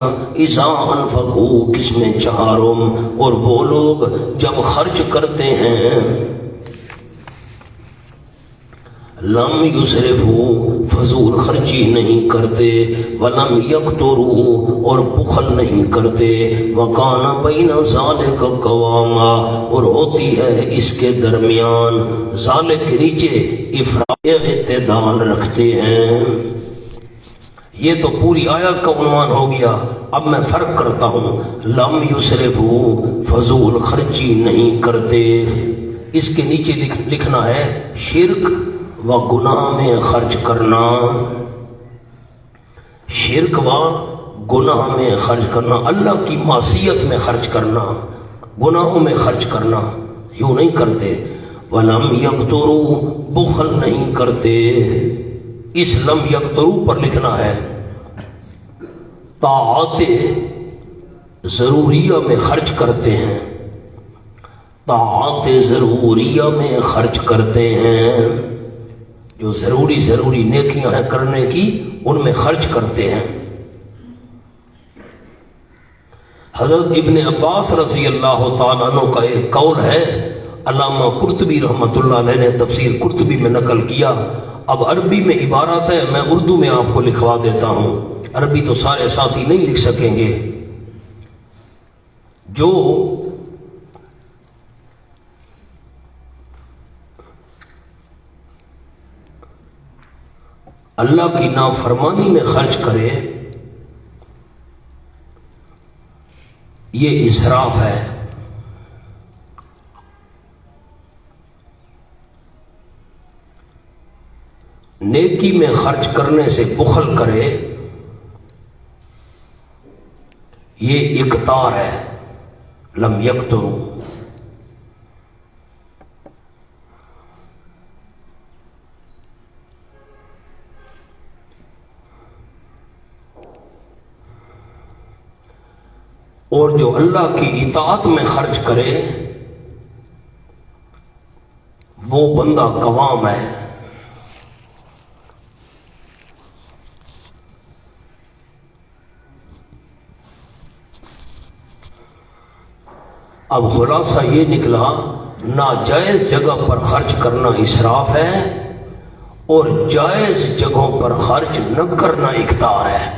اذا انفقوا کس میں چہارم، اور وہ لوگ جب خرچ کرتے ہیں، لم یسرفوا فضول خرچی نہیں کرتے، ولم یقتروا اور بخل نہیں کرتے، وکان بین ذالک قواما اور ہوتی ہے اس کے درمیان، ذالک کے نیچے افراط اعتدال رکھتے ہیں۔ یہ تو پوری آیت کا عنوان ہو گیا۔ اب میں فرق کرتا ہوں، لم یسرفوا فضول خرچی نہیں کرتے، اس کے نیچے لکھنا ہے شرک و گناہ میں خرچ کرنا، شرک و گناہ میں خرچ کرنا، اللہ کی معصیت میں خرچ کرنا، گناہوں میں خرچ کرنا، یوں نہیں کرتے۔ ولم یقتروا بخل نہیں کرتے، اس لم یقتروا پر لکھنا ہے طاعات ضروریہ میں خرچ کرتے ہیں، طاعات ضروریہ میں خرچ کرتے ہیں، جو ضروری نیکیاں ہیں کرنے کی، ان میں خرچ کرتے ہیں۔ حضرت ابن عباس رضی اللہ تعالیٰ عنہ کا ایک قول ہے، علامہ قرطبی رحمۃ اللہ علیہ نے تفسیر قرطبی میں نقل کیا۔ اب عربی میں عبارت ہے، میں اردو میں آپ کو لکھوا دیتا ہوں، عربی تو سارے ساتھی نہیں لکھ سکیں گے۔ جو اللہ کی نافرمانی میں خرچ کرے، یہ اسراف ہے۔ نیکی میں خرچ کرنے سے بخل کرے، یہ اقتار ہے، لم یقتروا۔ اور جو اللہ کی اطاعت میں خرچ کرے، وہ بندہ قوام ہے۔ اب خلاصہ یہ نکلا، ناجائز جگہ پر خرچ کرنا اسراف ہے، اور جائز جگہوں پر خرچ نہ کرنا اقتار ہے۔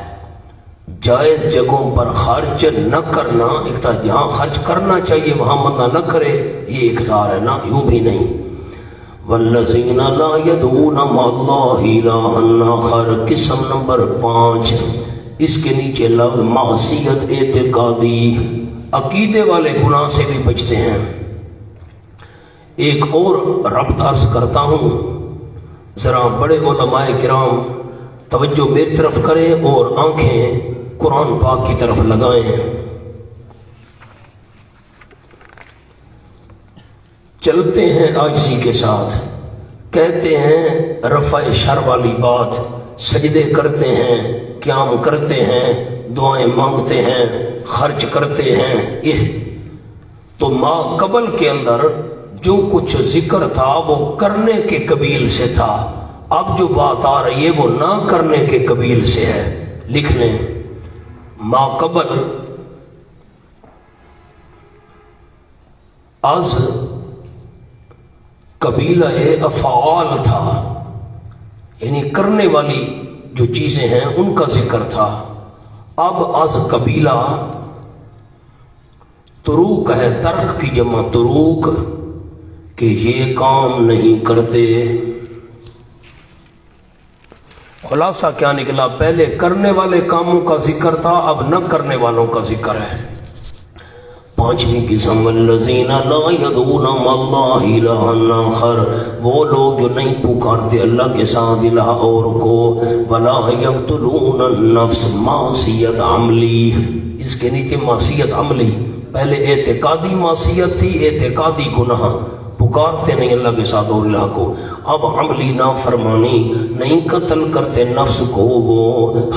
جائز جگہوں پر خرچ نہ کرنا اقتار، جہاں خرچ کرنا چاہیے وہاں بندہ نہ کرے، یہ اقتار ہے، نہ یوں بھی نہیں۔ والذین لا یدعون مع اللہ الہا آخر، قسم نمبر 5، اس کے نیچے لفظ معصیت اعتقادی، عقیدے والے گناہ سے بھی بچتے ہیں۔ ایک اور ربط عرض کرتا ہوں، ذرا بڑے علماء کرام توجہ میری طرف کریں اور آنکھیں قرآن پاک کی طرف لگائیں۔ چلتے ہیں عاجزی کے ساتھ، کہتے ہیں رفع شر والی بات، سجدے کرتے ہیں، قیام کرتے ہیں، دعائیں مانگتے ہیں، خرچ کرتے ہیں، یہ تو ما قبل کے اندر جو کچھ ذکر تھا وہ کرنے کے قبیل سے تھا، اب جو بات آ رہی ہے وہ نہ کرنے کے قبیل سے ہے۔ لکھ لیں، ما قبل از قبیلہ افعال تھا، یعنی کرنے والی جو چیزیں ہیں ان کا ذکر تھا، اب از قبیلہ تروک ہے، ترک کی جمع تروک، کہ یہ کام نہیں کرتے۔ خلاصہ کیا نکلا؟ پہلے کرنے والے کاموں کا ذکر تھا، اب نہ کرنے والوں کا ذکر ہے۔ 5ویں قسم، والذین لا یدعون مع اللہ الہا آخر، وہ لوگ جو نہیں پکارتے اللہ کے ساتھ الہ اور کو، ولا یقتلون النفس، معصیت عملی، اس کے نیچے معصیت عملی، پہلے اعتقادی معصیت تھی، اعتقادی گناہ، پکارتے نہیں اللہ کے ساتھ اور الہ کو، اب عملی نافرمانی، نہیں قتل کرتے نفس کو، وہ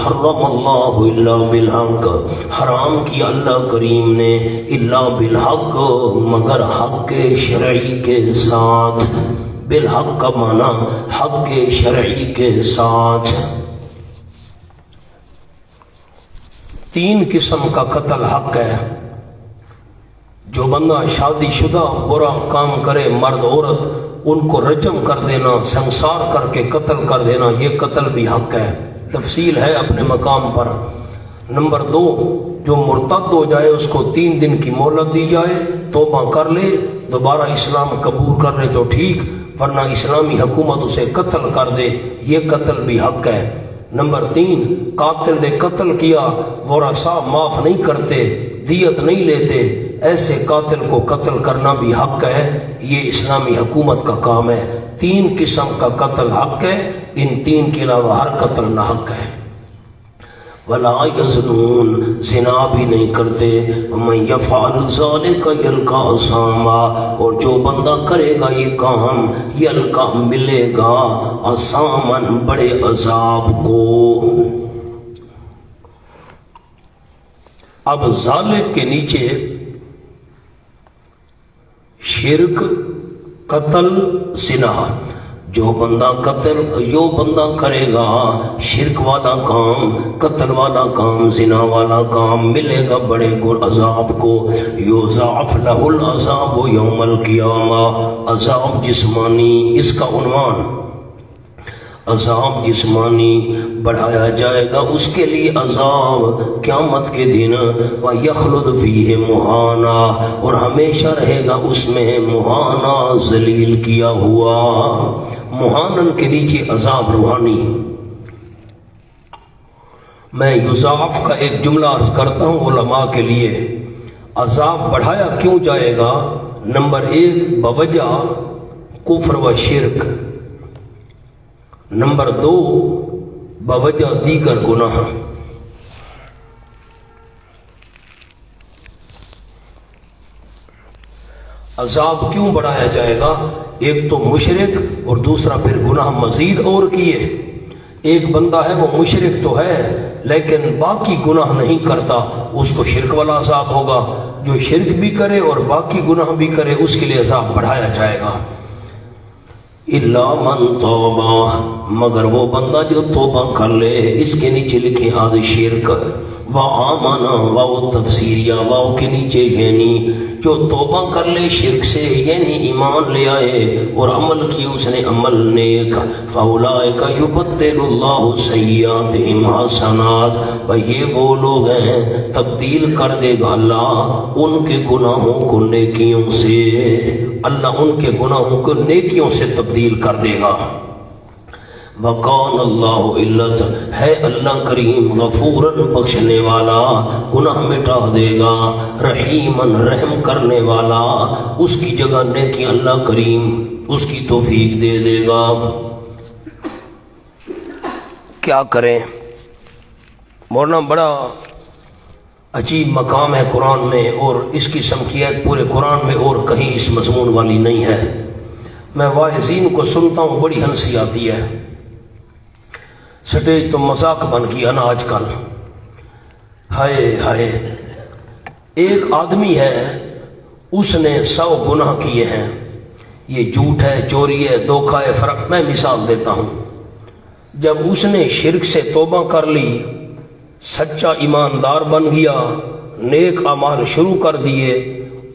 حرم اللہ الا بالحق، حرام کیا اللہ کریم نے، الا بالحق، مگر حق شرعی کے ساتھ، بالحق کا معنی حق شرعی کے ساتھ۔ 3 قسم کا قتل حق ہے. جو بندہ شادی شدہ برا کام کرے مرد عورت ان کو رجم کر دینا سنسار کر کے قتل کر دینا یہ قتل بھی حق ہے. تفصیل ہے اپنے مقام پر. نمبر 2 جو مرتد ہو جائے اس کو 3 دن کی مہلت دی جائے توبہ کر لے دوبارہ اسلام قبول کر لے تو ٹھیک ورنہ اسلامی حکومت اسے قتل کر دے یہ قتل بھی حق ہے. نمبر 3 قاتل نے قتل کیا ورثاء معاف نہیں کرتے دیت نہیں لیتے ایسے قاتل کو قتل کرنا بھی حق ہے یہ اسلامی حکومت کا کام ہے. 3 قسم کا قتل حق ہے ان 3 کے علاوہ ہر قتل نہ حق ہے. ولا یزنون زنا بھی نہیں کرتے من یفعل ذلک یلقا اثاما اور جو بندہ کرے گا یہ کام یلقا ملے گا اثامن بڑے عذاب کو. اب ذالک کے نیچے شرک قتل زنا جو بندہ کرے گا شرک والا کام قتل والا کام زنا والا کام ملے گا بڑے گر عذاب کو. یضاعف لہ العذاب یوم القیامہ عذاب جسمانی اس کا عنوان عذاب جسمانی بڑھایا جائے گا اس کے لیے عذاب قیامت کے دن وَيَخْلُدْ فِيهِ مُحَانًا اور ہمیشہ رہے گا اس میں مہانا ذلیل کیا ہوا. مہانن کے نیچے عذاب روحانی. میں یضاعف کا ایک جملہ عرض کرتا ہوں علماء کے لیے. عذاب بڑھایا کیوں جائے گا؟ نمبر 1 بوجہ کفر و شرک. نمبر 2 بوجہ دیگر گناہ. عذاب کیوں بڑھایا جائے گا؟ ایک تو مشرک اور دوسرا پھر گناہ مزید اور کیے. ایک بندہ ہے وہ مشرک تو ہے لیکن باقی گناہ نہیں کرتا اس کو شرک والا عذاب ہوگا. جو شرک بھی کرے اور باقی گناہ بھی کرے اس کے لیے عذاب بڑھایا جائے گا. الا من توبہ مگر وہ بندہ جو توبہ کر لے. اس کے نیچے لکھے آدھ شرک و آمانا واو تفسیریہ واو کے نیچے یعنی جو توبہ کر لے شرک سے یعنی ایمان لے آئے اور عمل کی اس نے عمل نیک فاولئک یبدل اللہ سیئاتہم حسنات یہ وہ لوگ ہیں تبدیل کر دے گا اللہ ان کے گناہوں کو نیکیوں سے. اللہ ان کے گناہوں کو نیکیوں سے تبدیل کر دے گا. وَقَانَ اللَّهُ علت ہے اللہ کریم غفوراً بخشنے والا گناہ مٹا دے گا رحیماً رحم کرنے والا اس کی جگہ نیکی اللہ کریم اس کی توفیق دے دے گا. کیا کریں مولانا بڑا عجیب مقام ہے قرآن میں اور اس قسم کی ایک پورے قرآن میں اور کہیں اس مضمون والی نہیں ہے. میں واعظین کو سنتا ہوں بڑی ہنسی آتی ہے. سٹیج تو مذاق بن گیا نا آج کل. ہائے ہائے ایک آدمی ہے اس نے 100 گناہ کیے ہیں. یہ جھوٹ ہے چوری ہے دھوکہ ہے فرق. میں مثال دیتا ہوں. جب اس نے شرک سے توبہ کر لی سچا ایماندار بن گیا نیک اعمال شروع کر دیے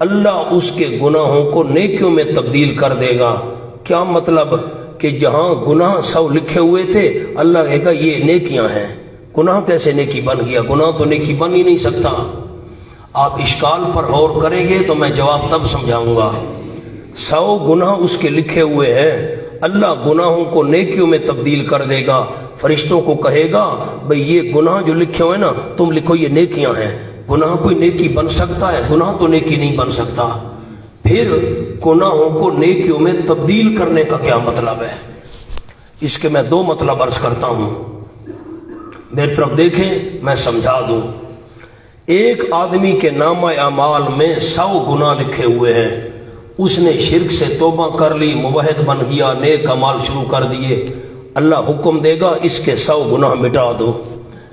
اللہ اس کے گناہوں کو نیکیوں میں تبدیل کر دے گا. کیا مطلب کہ جہاں گناہ 100 لکھے ہوئے تھے اللہ کہے گا یہ نیکیاں ہیں. گناہ کیسے نیکی بن گیا؟ گناہ تو نیکی بن ہی نہیں سکتا. آپ اشکال پر غور کریں گے تو میں جواب تب سمجھاؤں گا. 100 گناہ اس کے لکھے ہوئے ہیں اللہ گناہوں کو نیکیوں میں تبدیل کر دے گا. فرشتوں کو کہے گا بھئی یہ گناہ جو لکھے ہوئے نا تم لکھو یہ نیکیاں ہیں. گناہ کوئی نیکی بن سکتا ہے؟ گناہ تو نیکی نہیں بن سکتا. پھر گناہوں کو نیکیوں میں تبدیل کرنے کا کیا مطلب ہے؟ اس کے میں 2 مطلب عرض کرتا ہوں. میری طرف دیکھیں میں سمجھا دوں. ایک آدمی کے نامہ اعمال میں 100 گناہ لکھے ہوئے ہیں. اس نے شرک سے توبہ کر لی موحد بن گیا نیک اعمال شروع کر دیے. اللہ حکم دے گا اس کے 100 گناہ مٹا دو.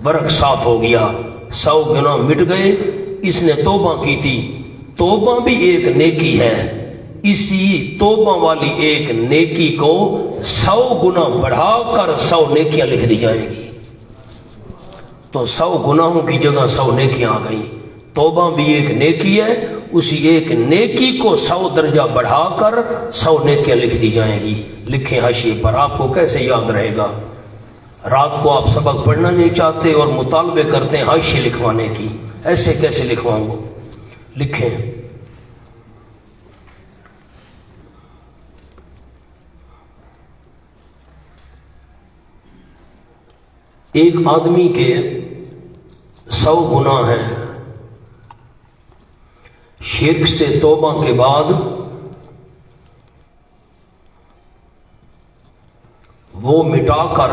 ورق صاف ہو گیا 100 گناہ مٹ گئے. اس نے توبہ کی تھی. توبہ بھی ایک نیکی ہے. اسی توبہ والی ایک نیکی کو 100 گنا بڑھا کر 100 نیکیاں لکھ دی جائیں گی. تو 100 گناہوں کی جگہ 100 نیکیاں آ گئیں۔ توبہ بھی ایک نیکی ہے، اسی ایک نیکی کو 100 درجہ بڑھا کر 100 نیکیاں لکھ دی جائیں گی۔ لکھیں حاشیے پر، آپ کو کیسے یاد رہے گا؟ رات کو آپ سبق پڑھنا نہیں چاہتے اور مطالبے کرتے ہیں حاشیے لکھوانے کی، ایسے کیسے لکھواؤں گا؟ لکھیں۔ ایک آدمی کے 100 گناہ ہیں، شرک سے توبہ کے بعد وہ مٹا کر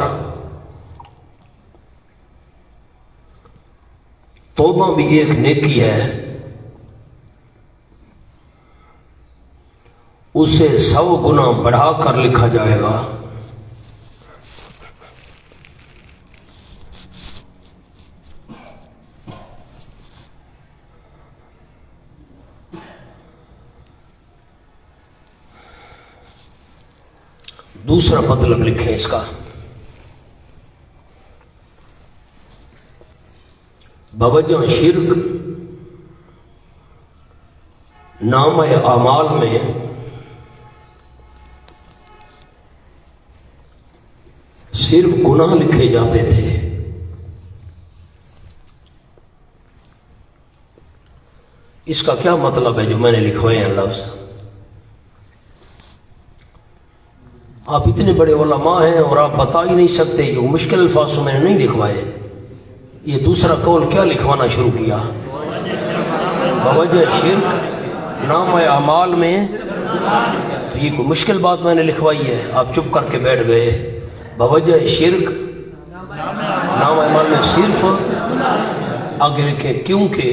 توبہ بھی ایک نیکی ہے، اسے 100 گنا بڑھا کر لکھا جائے گا۔ دوسرا مطلب لکھیں اس کا، بوجہ شرک نامہ اعمال میں صرف گناہ لکھے جاتے تھے، اس کا کیا مطلب ہے جو میں نے لکھوائے ہیں لفظ؟ آپ اتنے بڑے علماء ہیں اور آپ بتا ہی نہیں سکتے، جو مشکل الفاظ میں نے نہیں لکھوائے۔ یہ دوسرا قول کیا لکھوانا شروع کیا؟ بوجہ شرک نامہ اعمال میں، تو یہ کوئی مشکل بات میں نے لکھوائی ہے؟ آپ چپ کر کے بیٹھ گئے۔ بوجہ شرک نامہ اعمال میں صرف آگے لکھیں، کیونکہ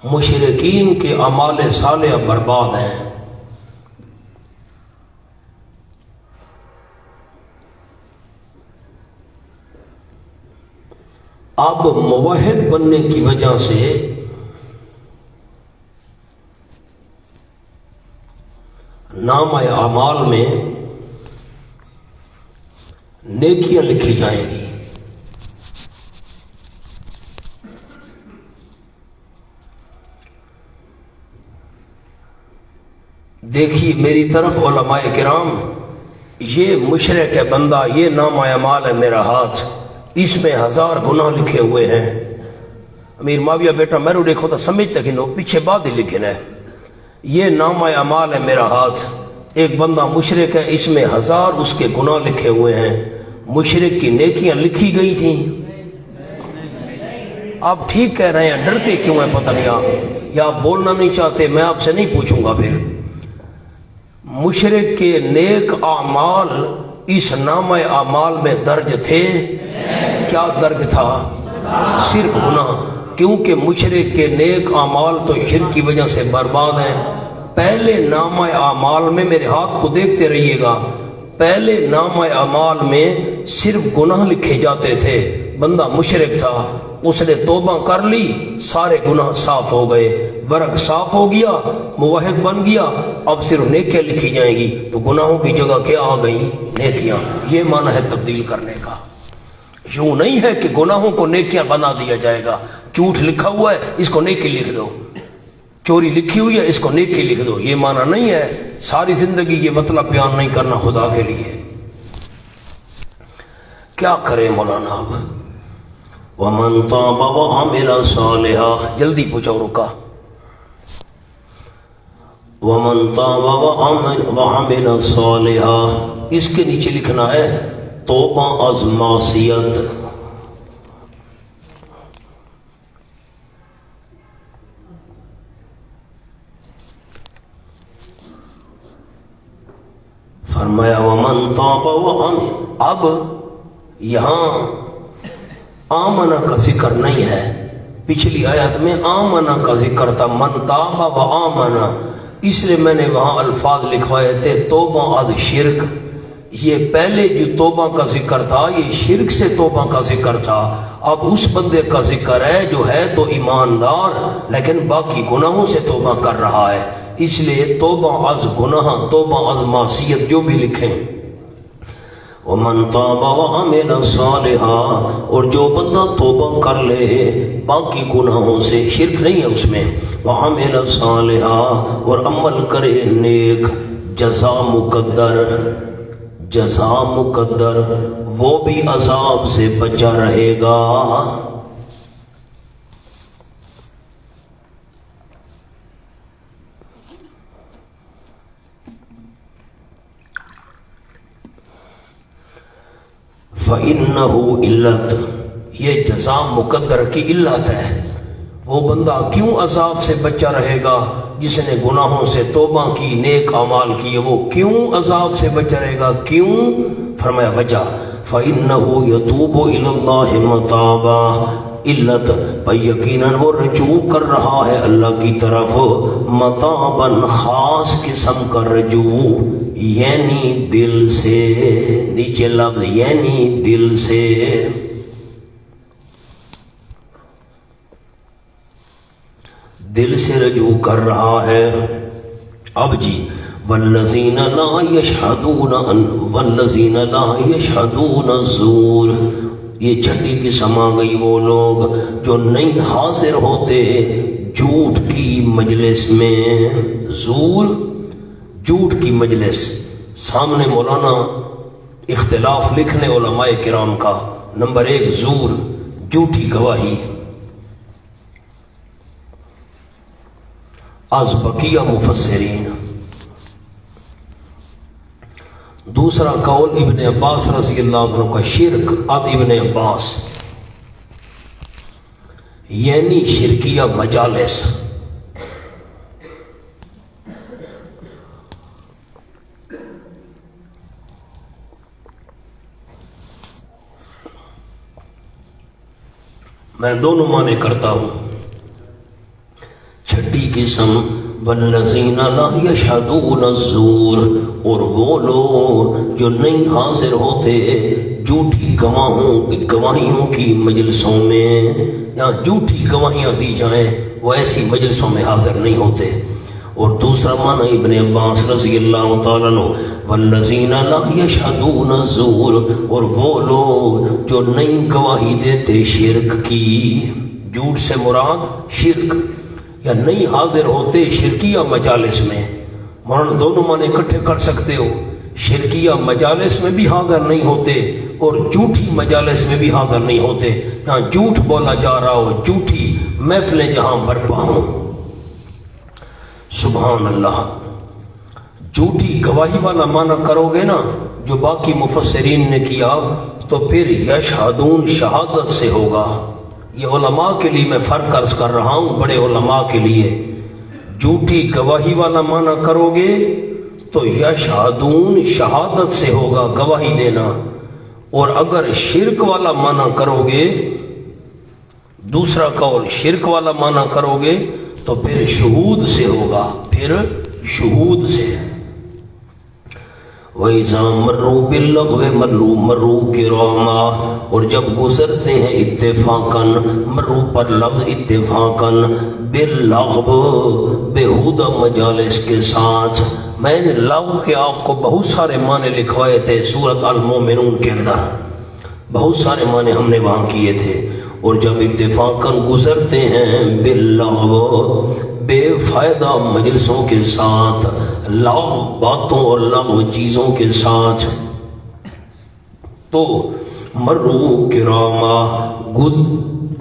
مشرکین کے اعمال صالحہ برباد ہیں۔ اب موحد بننے کی وجہ سے نامہ اعمال میں نیکیاں لکھی جائیں گی۔ دیکھیے میری طرف علماء کرام، یہ مشرک ہے بندہ، یہ نامہ اعمال ہے میرا ہاتھ، اس میں 1000 گناہ لکھے ہوئے ہیں۔ امیر معاویہ بیٹا میرے دیکھو تو سمجھتے کہ نو پیچھے بعد ہی لکھنا ہے۔ یہ نامہ اعمال ہے میرا ہاتھ، ایک بندہ مشرک ہے، اس میں 1000 اس کے گناہ لکھے ہوئے ہیں۔ مشرک کی نیکیاں لکھی گئی تھیں؟ آپ ٹھیک کہہ رہے ہیں، ڈرتے کیوں ہیں پتہ نہیں آپ، یا آپ بولنا نہیں چاہتے؟ میں آپ سے نہیں پوچھوں گا پھر۔ مشرک کے نیک اعمال اس نامہ اعمال میں درج تھے؟ کیا درج تھا؟ صرف گناہ، کیونکہ مشرک کے نیک اعمال تو شرک کی وجہ سے برباد ہیں۔ پہلے نامہ اعمال میں، میرے ہاتھ کو دیکھتے رہیے گا، پہلے نامہ اعمال میں صرف گناہ لکھے جاتے تھے۔ بندہ مشرک تھا، اس نے توبہ کر لی، سارے گناہ صاف ہو گئے، ورق صاف ہو گیا، موحد بن گیا، اب صرف نیکیاں لکھی جائیں گی، تو گناہوں کی جگہ کیا آ گئی؟ نیکیاں۔ یہ معنی ہے تبدیل کرنے کا۔ یوں نہیں ہے کہ گناہوں کو نیکیاں بنا دیا جائے گا، جھوٹ لکھا ہوا ہے اس کو نیکی لکھ دو، چوری لکھی ہوئی ہے اس کو نیکی لکھ دو، یہ معنی نہیں ہے۔ ساری زندگی یہ مطلب بیان نہیں کرنا خدا کے لیے۔ کیا کرے مولانا اب؟ وَمَن تَابَ وَعَمِلَ صَالِحًا، جلدی پوچھو، رکا۔ وَمَن تَابَ وَعَمِلَ صَالِحًا، اس کے نیچے لکھنا ہے توبہ از معصیت۔ فرمایا وَمَن تَابَ وَعَمِلَ، اب یہاں آمنہ کا ذکر نہیں ہے، پچھلی آیت میں آمنہ کا ذکر تھا، من تاب و آمنہ، اس لیے میں نے وہاں الفاظ لکھوائے تھے توبہ از شرک۔ یہ پہلے جو توبہ کا ذکر تھا یہ شرک سے توبہ کا ذکر تھا، اب اس بندے کا ذکر ہے جو ہے تو ایماندار لیکن باقی گناہوں سے توبہ کر رہا ہے، اس لیے توبہ از گناہ، توبہ از معصیت جو بھی لکھیں۔ ومن تاب وعمل صالحا، اور جو بندہ توبہ کر لے باقی گناہوں سے، شرک نہیں ہے اس میں، وعمل صالحا، اور عمل کرے نیک، جزا مقدر، جزا مقدر، وہ بھی عذاب سے بچا رہے گا۔ فَإِنَّهُ علت، یہ جزا مقدر کی علت ہے۔ وہ بندہ کیوں عذاب سے بچا رہے گا؟ جس نے گناہوں سے توبہ کی، نیک اعمال کیے، وہ کیوں عذاب سے بچا رہے گا؟ کیوں؟ فرمایا وجہ، فَإِنَّهُ يَتُوبُ إِلَى اللَّهِ مَتَابًا، علت، پر یقیناً وہ رجوع کر رہا ہے اللہ کی طرف، متابًا، خاص قسم کا رجوع، یعنی دل سے، نیچے لفظ یعنی دل سے۔ دل سے رجوع کر رہا ہے۔ اب جی والذین لا یشہدون الزور، یہ چھٹی قسم آ گئی، وہ لوگ جو نہیں حاضر ہوتے جھوٹ کی مجلس میں۔ زور، جھوٹ کی مجلس، سامنے مولانا اختلاف لکھنے علماء کرام کا۔ نمبر 1 زور، جھوٹی گواہی، از بقیہ مفسرین۔ دوسرا قول ابن عباس رضی اللہ عنہ کا، شرک، اب ابن عباس، یعنی شرکیہ مجالس۔ میں دونوں معنی کرتا ہوں۔ چھٹی قسم والذین لا یشہدون الزور، اور وہ لوگ جو نہیں حاضر ہوتے جھوٹی گواہیوں کی مجلسوں میں، یا جھوٹی گواہیاں دی جائیں وہ ایسی مجلسوں میں حاضر نہیں ہوتے۔ اور دوسرا معنی ابن عباس رضی اللہ تعالیٰ عنہ، والذین لا یشہدون الزور، اور وہ لوگ جو نہیں گواہی دیتے شرک کی۔ جھوٹ سے مراد شرک، یا نہیں حاضر ہوتے شرکیہ مجالس میں۔ مولانا دونوں معنی اکٹھے کر سکتے ہو، شرکیہ مجالس میں بھی حاضر نہیں ہوتے اور جھوٹی مجالس میں بھی حاضر نہیں ہوتے، جہاں جھوٹ بولا جا رہا ہو، جھوٹی محفلیں جہاں برپا ہوں۔ سبحان اللہ۔ جھوٹی گواہی والا معنی کرو گے نا جو باقی مفسرین نے کیا، تو پھر یشہدون شہادت سے ہوگا۔ یہ علماء کے لیے میں فرق عرض کر رہا ہوں، بڑے علماء کے لیے۔ جھوٹی گواہی والا معنی کرو گے تو یشہدون شہادت سے ہوگا، گواہی دینا۔ اور اگر شرک والا معنی کرو گے، دوسرا قول شرک والا معنی کرو گے تو پھر شہود سے ہوگا، پھر شہود سے۔ وَإِذَا مَرُّوا بِاللَّغْوِ مَرُّوا كِرَامًا، اور جب گزرتے ہیں اتفاقاً، مرو پر لفظ اتفاقاً، باللغو، بےہودہ مجالس کے ساتھ۔ میں نے لغو کے آپ کو بہت سارے معنی لکھوائے تھے سورۃ المومنون کے اندر، بہت سارے معنی ہم نے وہاں کیے تھے۔ اور جب اتفاقاً گزرتے ہیں باللغو، بے فائدہ مجلسوں کے ساتھ، لغو باتوں اور لغو چیزوں کے ساتھ، تو مرو کراما،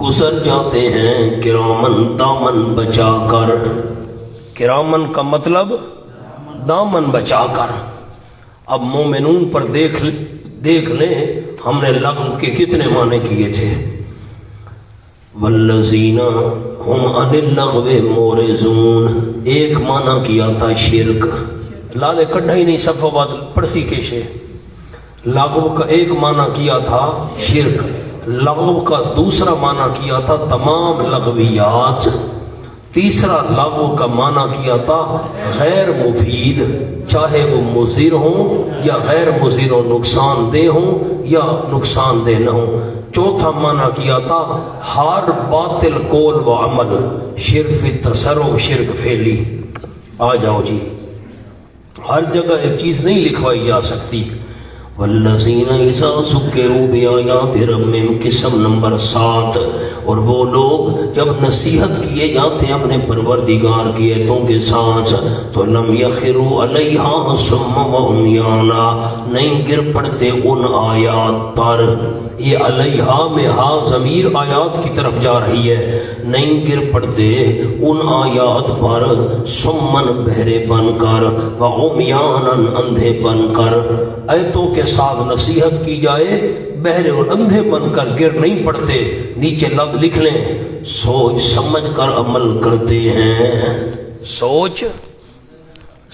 گزر جاتے ہیں، کرامن دامن بچا کر۔ کرامن کا مطلب دامن بچا کر۔ اب مومنون پر دیکھ لیں ہم نے لغو کے کتنے معنی کیے تھے۔ والذین ہم عن اللغو مورزون، ایک معنی کیا تھا شرک، لالے کڈھا ہی نہیں صفحہ بات پڑسی کیشے۔ لغو کا ایک معنی کیا تھا شرک، لغو کا دوسرا معنی کیا تھا تمام لغویات، تیسرا لغو کا معنی کیا تھا غیر مفید، چاہے وہ مضر ہوں یا غیر مضر ہوں، نقصان دہ ہوں یا نقصان دہ نہ ہوں۔ چوتھا معنی کیا تھا ہر باطل قول و عمل، شرک فی تصرف، شرک فعلی۔ آ جاؤ جی، ہر جگہ ایک چیز نہیں لکھوائی جا سکتی۔ والذین اذا ذکروا بآیات ربہم، قسم نمبر 7، اور وہ لوگ جب نصیحت کیے جاتے ہیں اپنے پروردگار کی آیتوں کے ساتھ تو لم یخروا علیہا صما وعمیانا، نہیں گر پڑتے ان آیات پر۔ یہ علیہا میں ہا ضمیر آیات کی طرف جا رہی ہے، نہیں گر پڑتے ان آیات پر سمن بہرے بن کر وعمیانا اندھے بن کر۔ آیتوں کے ساتھ نصیحت کی جائے بہرے اور اندھے بن کر گر نہیں پڑتے۔ نیچے لفظ لکھ لیں، سوچ سمجھ کر عمل کرتے ہیں، سوچ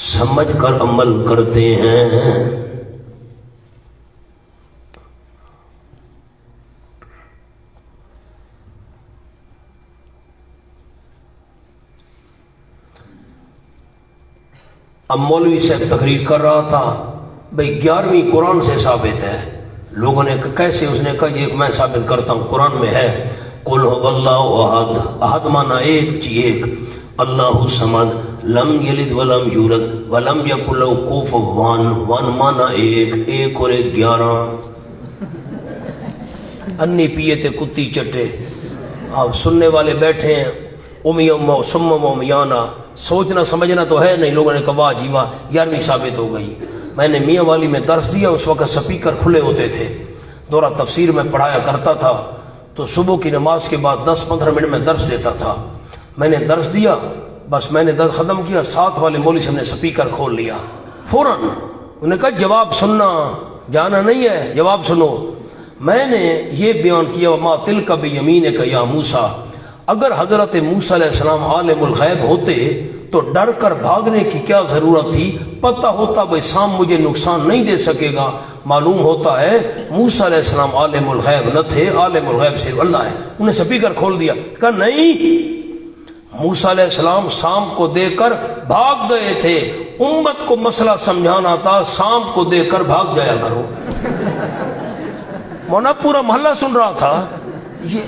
سمجھ کر عمل کرتے ہیں۔ اب مولوی صاحب تقریر کر رہا تھا، بھئی 11ویں قرآن سے ثابت ہے۔ لوگوں نے کہا کیسے؟ اس نے کہا یہ میں ثابت کرتا ہوں، قرآن میں ہے، قل هو اللہ احد، احد مانا ایک چی ایک، اللہ صمد، لم یلد ولم یولد ولم یکن لہ کفوا احد، ون مانا ایک، ایک اور ایک 11۔ انی پیے تھے کتی چٹے، اب سننے والے بیٹھے ہیں امیہ سم امیانا، سوچنا سمجھنا تو ہے نہیں۔ لوگوں نے کہا واہ جی واہ 11ویں ثابت ہو گئی۔ میں نے میاں والی میں درس دیا، اس وقت سپیکر کھلے ہوتے تھے، دورہ تفسیر میں پڑھایا کرتا تھا، تو صبح کی نماز کے بعد 10-15 منٹ میں درس دیتا تھا۔ میں نے درس دیا، بس میں نے درس ختم کیا، ساتھ والے مولوی صاحب نے سپیکر کھول لیا فوراً۔ انہوں نے کہا جواب سننا، جانا نہیں ہے، جواب سنو۔ میں نے یہ بیان کیا وما تلک بیمینک یا موسیٰ، اگر حضرت موسیٰ علیہ السلام عالم الغیب ہوتے تو ڈر کر بھاگنے کی کیا ضرورت تھی؟ پتہ ہوتا بھئی سام مجھے نقصان نہیں دے سکے گا۔ معلوم ہوتا ہے موسیٰ علیہ السلام عالم الغیب نہ تھے، عالم الغیب صرف اللہ ہے۔ انہیں سپیکر کھول دیا، کہا نہیں، موسیٰ علیہ السلام سام کو دے کر بھاگ گئے تھے، امت کو مسئلہ سمجھانا تھا، سام کو دے کر بھاگ جایا کرو۔ مونا پورا محلہ سن رہا تھا یہ،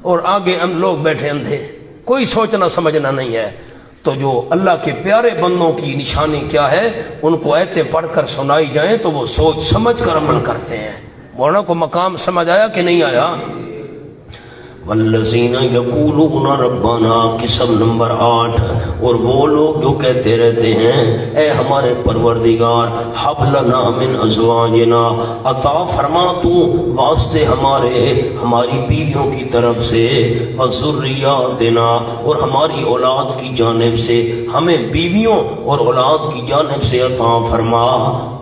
اور آگے ہم لوگ بیٹھے اندھے، کوئی سوچنا سمجھنا نہیں ہے۔ تو جو اللہ کے پیارے بندوں کی نشانی کیا ہے، ان کو آیتیں پڑھ کر سنائی جائیں تو وہ سوچ سمجھ کر عمل کرتے ہیں۔ مولانا کو مقام سمجھ آیا کہ نہیں آیا؟ والذین یقولون ربنا، قسم نمبر 8، اور وہ لوگ جو کہتے رہتے ہیں اے ہمارے پروردگار، حب لنا من ازواجنا، عطا فرما تو واسطے ہماری بیویوں کی طرف سے، وذریاتنا، اور ہماری اولاد کی جانب سے، ہمیں بیویوں اور اولاد کی جانب سے عطا فرما،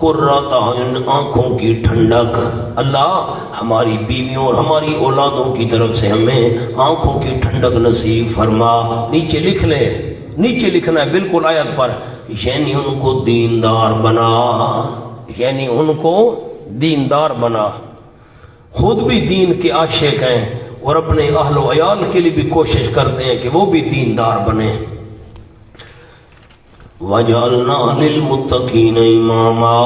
قرۃ اعین، آنکھوں کی ٹھنڈک۔ اللہ ہماری بیویوں اور ہماری اولادوں کی طرف سے ہمیں آنکھوں کی ٹھنڈک نصیب فرما۔ نیچے لکھ لے، نیچے لکھنا ہے بالکل آیت پر، یعنی ان کو دیندار بنا، یعنی ان کو دیندار بنا۔ خود بھی دین کے عاشق ہیں اور اپنے اہل و عیال کے لیے بھی کوشش کرتے ہیں کہ وہ بھی دیندار بنے۔ وَجَعَلْنَا لِلْمُتَّقِينَ إِمَامًا،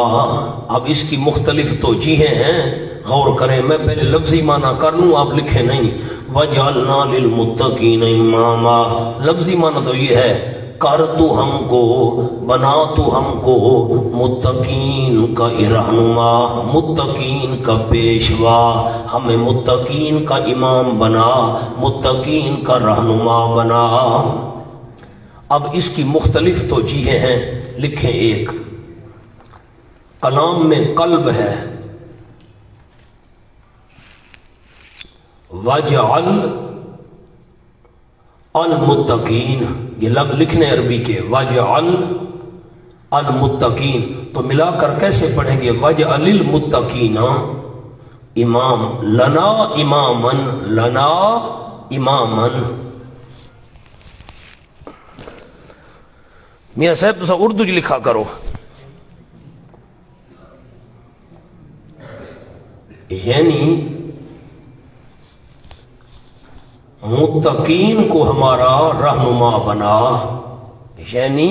اب اس کی مختلف توجیہیں ہیں، غور کریں۔ میں پہلے لفظی معنی کر لوں، آپ لکھیں نہیں۔ وَجَعَلْنَا لِلْمُتَّقِينَ إِمَامًا، لفظی معنی تو یہ ہے، کر تو ہم کو، بنا تو ہم کو متقین کا رہنما، متقین کا پیشوا، ہمیں متقین کا امام بنا، متقین کا رہنما بنا۔ اب اس کی مختلف توجیہیں ہیں، لکھیں۔ ایک، کلام میں قلب ہے، وَجْعَلْ المتقین، یہ لفظ لکھنے عربی کے، وَجْعَلْ المتقین، تو ملا کر کیسے پڑھیں گے؟ وَجْعَلِ المتقین امام، لنا امامن، لنا امامن۔ میاں صاحب تو سب اردو لکھا کرو، یعنی متقین کو ہمارا رہنما بنا، یعنی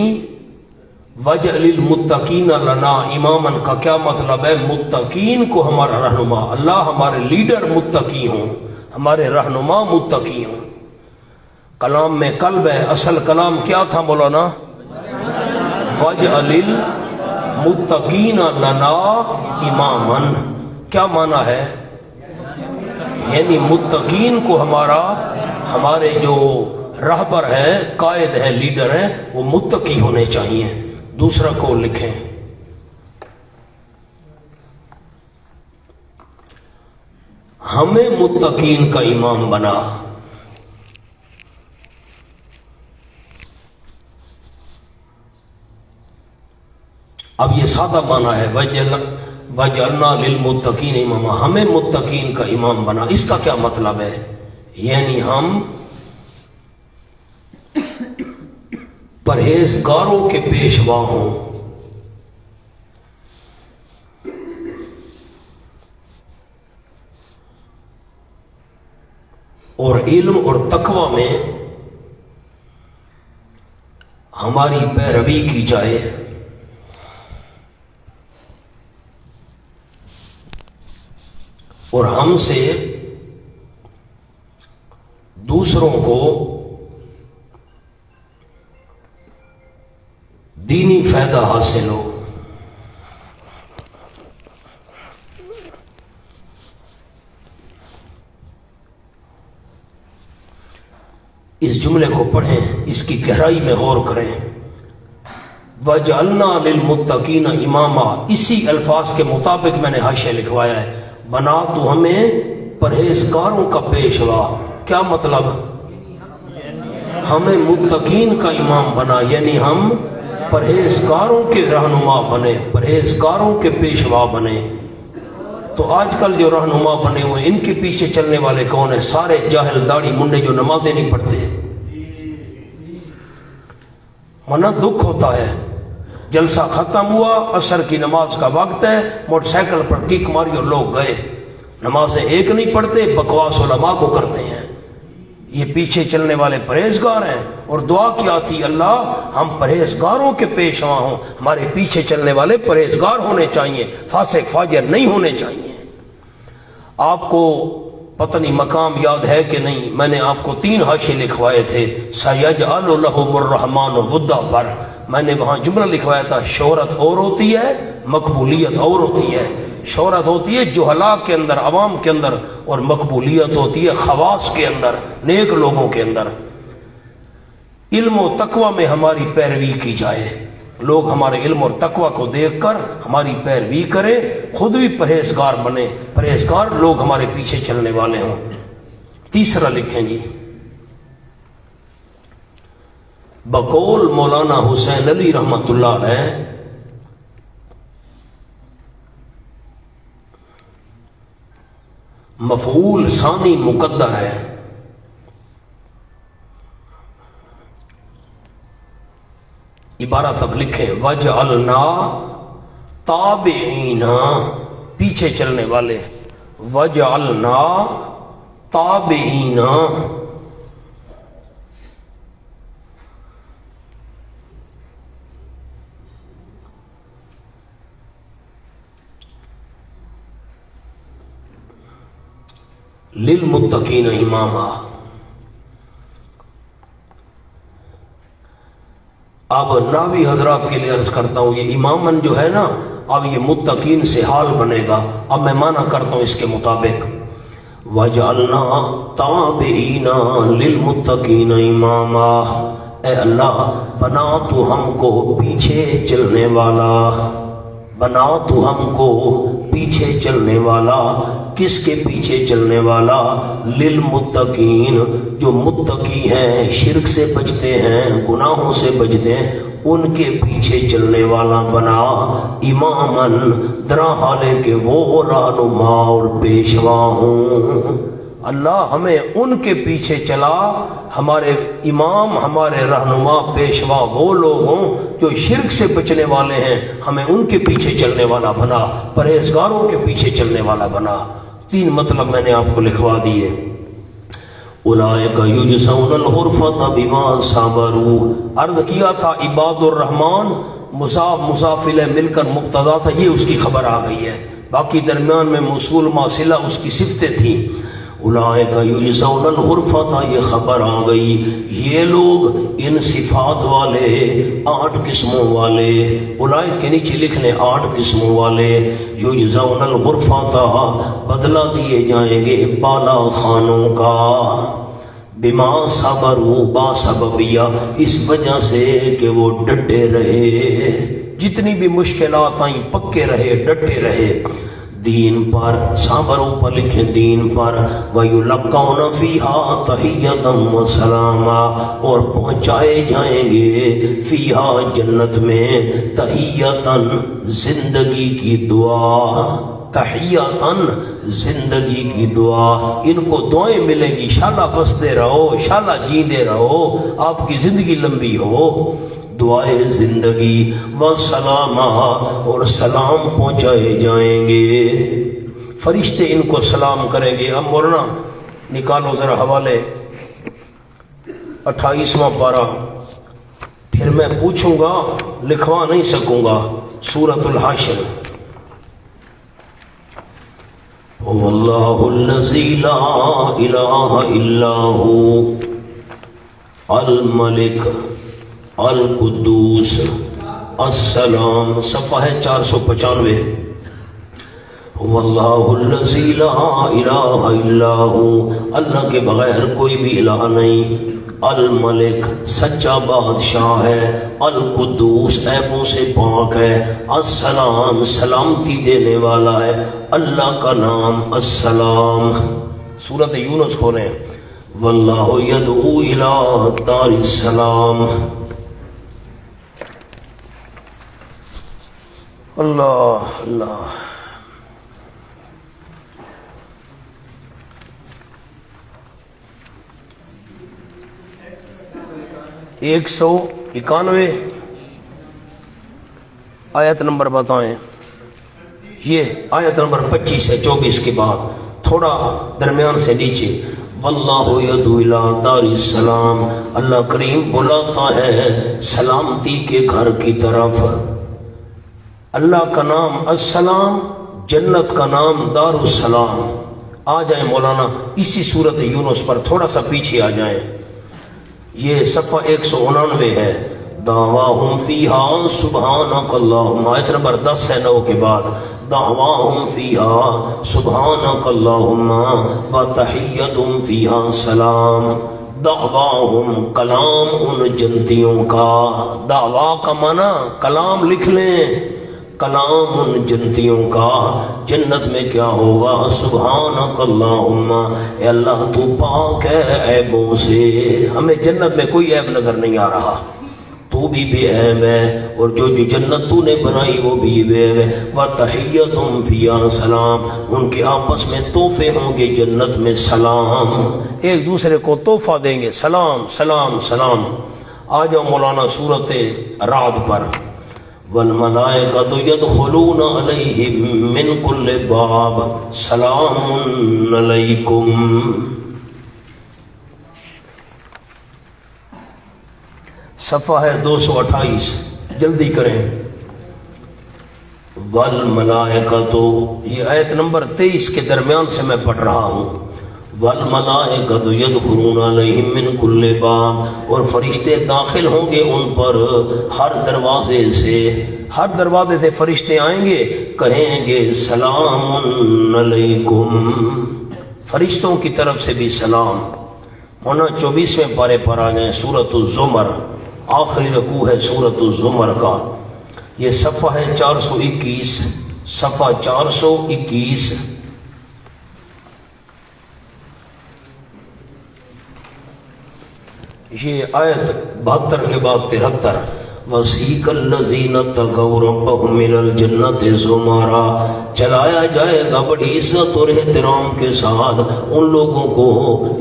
وَجْعَلِ الْمُتَّقِينَ لَنَا امامن کا کیا مطلب ہے؟ متقین کو ہمارا رہنما، اللہ ہمارے لیڈر متقی ہوں، ہمارے رہنما متقی ہوں۔ کلام میں قلب ہے، اصل کلام کیا تھا مولانا؟ وَجْعَلِ متقین لنا امامن، کیا معنی ہے؟ یعنی متقین کو ہمارے جو رہبر ہیں، قائد ہیں، لیڈر ہیں، وہ متقی ہونے چاہیے۔ دوسرا قول لکھیں، ہمیں متقین کا امام بنا۔ اب یہ سادہ معنی ہے، وَجَعَلْنَا لِلْمُتَّقِينَ اماما، ہمیں متقین کا امام بنا۔ اس کا کیا مطلب ہے؟ یعنی ہم پرہیزگاروں کے پیشوا ہوں، اور علم اور تقوی میں ہماری پیروی کی جائے، اور ہم سے دوسروں کو دینی فائدہ حاصل ہو۔ اس جملے کو پڑھیں، اس کی گہرائی میں غور کریں۔ وَجَعَلْنَا لِلْمُتَّقِينَ اماما، اسی الفاظ کے مطابق میں نے حاشیہ لکھوایا ہے، بنا تو ہمیں پرہیزگاروں کا پیشوا۔ کیا مطلب؟ ہمیں متقین کا امام بنا، یعنی ہم پرہیزگاروں کے رہنما بنے، پرہیزگاروں کے پیشوا بنے۔ تو آج کل جو رہنما بنے ہوئے، ان کے پیچھے چلنے والے کون ہیں؟ سارے جاہل داڑھی منڈے جو نمازیں نہیں پڑھتے۔ منا دکھ ہوتا ہے، جلسہ ختم ہوا، عصر کی نماز کا وقت ہے، موٹر سائیکل پر کک ماری اور لوگ گئے، نمازیں ایک نہیں پڑھتے، بکواس علماء کو کرتے ہیں۔ یہ پیچھے چلنے والے پرہیزگار ہیں، اور دعا کیا تھی، اللہ ہم پرہیزگاروں کے پیشوا ہوں، ہمارے پیچھے چلنے والے پرہیزگار ہونے چاہیے، فاسق فاجر نہیں ہونے چاہیے۔ آپ کو پتہ نہیں مقام یاد ہے کہ نہیں، میں نے آپ کو 3 حاشیے لکھوائے تھے، سَيَجْعَلُ لَهُمُ الرَّحْمَنُ وُدًّا پر۔ میں نے وہاں جملہ لکھوایا تھا، شہرت اور ہوتی ہے، مقبولیت اور ہوتی ہے۔ شہرت ہوتی ہے جہلاء کے اندر، عوام کے اندر، اور مقبولیت ہوتی ہے خواص کے اندر، نیک لوگوں کے اندر۔ علم و تقوی میں ہماری پیروی کی جائے، لوگ ہمارے علم اور تقوی کو دیکھ کر ہماری پیروی کرے، خود بھی پرہیزگار بنے، پرہیزگار لوگ ہمارے پیچھے چلنے والے ہوں۔ تیسرا لکھیں جی، بقول مولانا حسین علی رحمۃ اللہ علیہ، مفعول ثانی مقدر ہے، عبارت اب لکھیں، وَجْعَلْنَا تَابِعِينَ، پیچھے چلنے والے، وَجْعَلْنَا تَابِعِينَ، لِلْمُتَّقِينَ اماما۔ اب ناوی حضرات کے لیے عرض کرتا ہوں، یہ امامن جو ہے نا، اب یہ متقین سے حال بنے گا۔ اب میں معنی کرتا ہوں اس کے مطابق، وَجَعَلْنَا تَابِعِينَ لِلْمُتَّقِينَ اماما، اے اللہ بنا تو ہم کو پیچھے چلنے والا، بنا تو ہم کو پیچھے چلنے والا۔ کس کے پیچھے چلنے والا؟ للمتقین، جو متقی ہیں، شرک سے بچتے ہیں، گناہوں سے بچتے ہیں، ان کے پیچھے چلنے والا بنا۔ امامن، درا حالے کہ وہ رہنما اور پیشوا ہوں۔ اللہ ہمیں ان کے پیچھے چلا، ہمارے امام، ہمارے رہنما، پیشوا وہ لوگ ہوں جو شرک سے بچنے والے ہیں، ہمیں ان کے پیچھے چلنے والا بنا، پرہیزگاروں کے پیچھے چلنے والا بنا۔ 3 مطلب میں نے آپ کو لکھوا دیے۔ اولئک یجزون الغرفۃ بما صبروا، عرض کیا تھا عباد الرحمن، مضاف مضافل مل کر مبتدا تھا، یہ اس کی خبر آ گئی ہے، باقی درمیان میں موصول ما صلہ اس کی صفتیں تھیں۔ اولئک یجزون الغرفۃ، یہ خبر آ گئی، یہ لوگ ان صفات والے 8 قسموں والے، اولئک کے نیچے لکھنے 8 قسموں والے، یجزون الغرفۃ، بدلہ دیے جائیں گے بالا خانوں کا، بما صبروا، با سببیہ، اس وجہ سے کہ وہ ڈٹے رہے، جتنی بھی مشکلات آئیں پکے رہے، ڈٹے رہے دین پر، صبروں پر لکھے دین پر، وَيُلَقَّوْنَ فِيهَا تَحِيَّةً وَسَلَامًا، اور پہنچائے جائیں گے فیہا جنت میں، تحیّتاً زندگی کی دعا، تحیّتاً زندگی کی دعا، ان کو دعائیں ملیں گی، شالا بستے رہو، شالا جیندے رہو، آپ کی زندگی لمبی ہو، دعائے زندگی، وسلامہ، اور سلام پہنچائے جائیں گے، فرشتے ان کو سلام کریں گے۔ اب مولانا نکالو ذرا حوالے 28واں پارہ، پھر میں پوچھوں گا لکھوا نہیں سکوں گا، سورۃ الحشر۔ واللہ الذی لا الہ الا ہو الملک القدوس السلام، صفحہ ہے 495۔ واللہ الذی لا الہ الا ہو، اللہ کے بغیر کوئی بھی الہ نہیں، الملک سچا بادشاہ ہے، القدوس عیبوں سے پاک ہے، السلام سلامتی دینے والا ہے، اللہ کا نام السلام۔ سورۃ یونس کھولیں، واللہ یدعو الی دار السلام۔ اللہ اللہ، 191 آیت نمبر بتائیں، یہ آیت نمبر 25 ہے، 24 کے بعد تھوڑا درمیان سے نیچے، واللہ یدعو الی دار السلام، اللہ کریم بلاتا ہے سلامتی کے گھر کی طرف، اللہ کا نام السلام، جنت کا نام دار السلام۔ آ جائیں مولانا اسی صورت یونس پر، تھوڑا سا پیچھے آ جائیں، یہ صفحہ 199 ہے، دعواہم فیہا سبحانک اللہم، آیت نمبر 10 ہے 9 کے بعد، دعواہم فیہا سبحانک اللہم وتحیتہم فیہا سلام، دعواہم کلام ان جنتیوں کا، دعوا کا معنی کلام لکھ لیں، کلام ان جنتیوں کا، جنت میں کیا ہوگا، سبحانک اللہم، اے اللہ تو پاک ہے عیبوں سے، ہمیں جنت میں کوئی عیب نظر نہیں آ رہا، تو بھی بے عیب ہے، اور جو جنت تو نے بنائی وہ بھی بے عیب ہے، وتحیتہم فیہا سلام، ان کے آپس میں تحفے ہوں گے جنت میں، سلام، ایک دوسرے کو تحفہ دیں گے، سلام سلام سلام۔ آ جاؤ مولانا سورۃ رعد پر، والملائکۃ یدخلون علیہم من کل باب سلام علیکم، صفحہ ہے 228، جلدی کریں، والملائکۃ، یہ آیت نمبر 23 کے درمیان سے میں پڑھ رہا ہوں، والملائکۃ یدخلون علیہم من کل باب، اور فرشتے داخل ہوں گے ان پر ہر دروازے سے، ہر دروازے سے فرشتے آئیں گے، کہیں گے سلام علیکم، فرشتوں کی طرف سے بھی سلام۔ ہونا 24ویں پارے پر آ جائیں، سورۃ الزمر، آخری رکوع ہے سورۃ الزمر کا، یہ صفحہ ہے 421، صفحہ 421، یہ آیت 72 کے بعد 73، وَسِيقَ الَّذِينَ اتَّقَوْا رَبَّهُمْ إِلَى الْجَنَّةِ زُمَرًا، چلایا جائے گا بڑی عزت اور احترام کے ساتھ ان لوگوں کو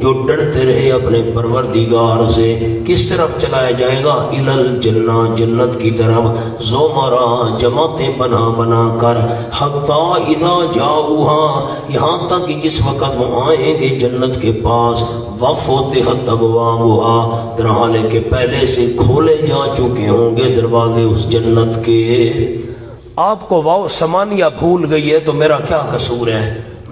جو ڈرتے رہے اپنے پروردگار سے، کس طرف چلایا جائے گا، إِلَى الْجَنَّةِ، جنت کی طرف، زُمَرًا، جماعتیں بنا بنا کر، حَتَّى إِذَا جَاءُوهَا، یہاں تک کہ جس وقت وہ آئیں گے جنت کے پاس، وَفُتِحَتْ أَبْوَابُهَا، درحالے کے پہلے سے کھولے جا چکے ہوں گے دروازے اس جنت کے۔ آپ کو واو سمانیہ بھول گئی ہے تو میرا کیا قصور ہے،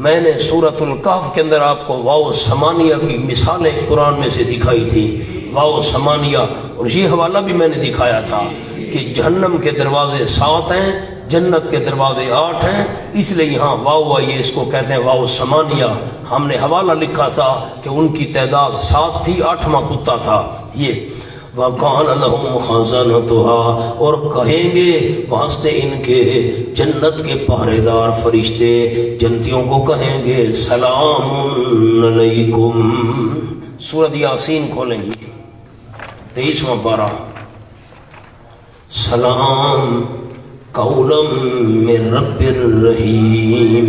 میں نے سورۃ الکہف کے اندر آپ کو واو سمانیہ کی مثالیں قرآن میں سے دکھائی تھی، واو سمانیہ، اور یہ حوالہ بھی میں نے دکھایا تھا کہ جہنم کے دروازے 7 ہیں، جنت کے دروازے 8 ہیں، اس لیے یہاں واو آئیے اس کو کہتے ہیں واو سمانیہ۔ ہم نے حوالہ لکھا تھا کہ ان کی تعداد 7 تھی، 8واں کتا تھا یہ۔ وَقَالَ لَهُمْ خَزَنَتُهَا، اور کہیں گے واسطے ان کے جنت کے پہرے دار فرشتے جنتیوں کو کہیں گے سلام علیکم۔ سورۃ یاسین کھولیں گی 23واں پارہ، سلام قولا من رب الرحیم،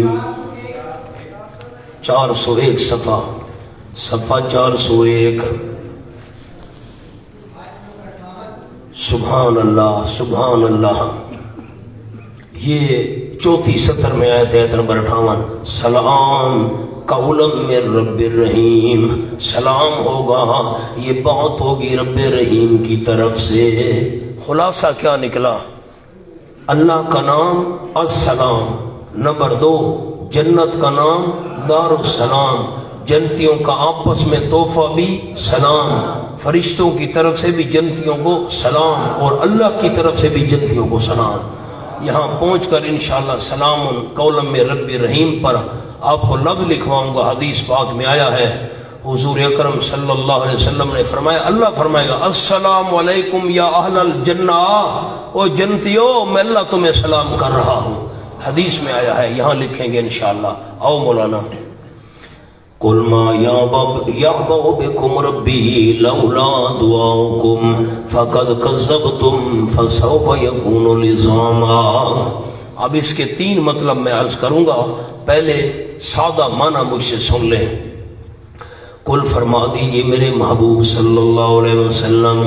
401 صفحہ 401۔ سبحان اللہ سبحان اللہ، یہ 4 سطر میں آیت ہے، نمبر 58، سلام قولا من رب الرحیم، سلام ہوگا، یہ بات ہوگی رب رحیم کی طرف سے۔ خلاصہ کیا نکلا؟ اللہ کا نام السلام، نمبر 2 جنت کا نام دار السلام، جنتیوں کا آپس میں تحفہ بھی سلام، فرشتوں کی طرف سے بھی جنتیوں کو سلام، اور اللہ کی طرف سے بھی جنتیوں کو سلام۔ یہاں پہنچ کر انشاءاللہ سلام قولا من رب الرحیم پر آپ کو لفظ لکھواؤں گا۔ حدیث پاک میں آیا ہے، حضور اکرم صلی اللہ علیہ وسلم نے فرمایا، اللہ فرمائے گا السلام علیکم یا اہل الجنہ، او جنتیو میں اللہ تمہیں سلام کر رہا ہوں۔ حدیث میں آیا ہے، یہاں لکھیں گے انشاءاللہ۔ آؤ مولانا، قُلْ مَا يَعْبَأُ بِكُمْ رَبِّي لَوْلَا دُعَاؤُكُمْ فَقَدْ كَذَّبْتُمْ فَسَوْفَ يَكُونُ لِزَامًا۔ اب اس کے 3 مطلب میں عرض کروں گا، پہلے سادہ معنی مجھ سے سن لیں۔ قل فرما دیجئے میرے محبوب صلی اللہ علیہ وسلم،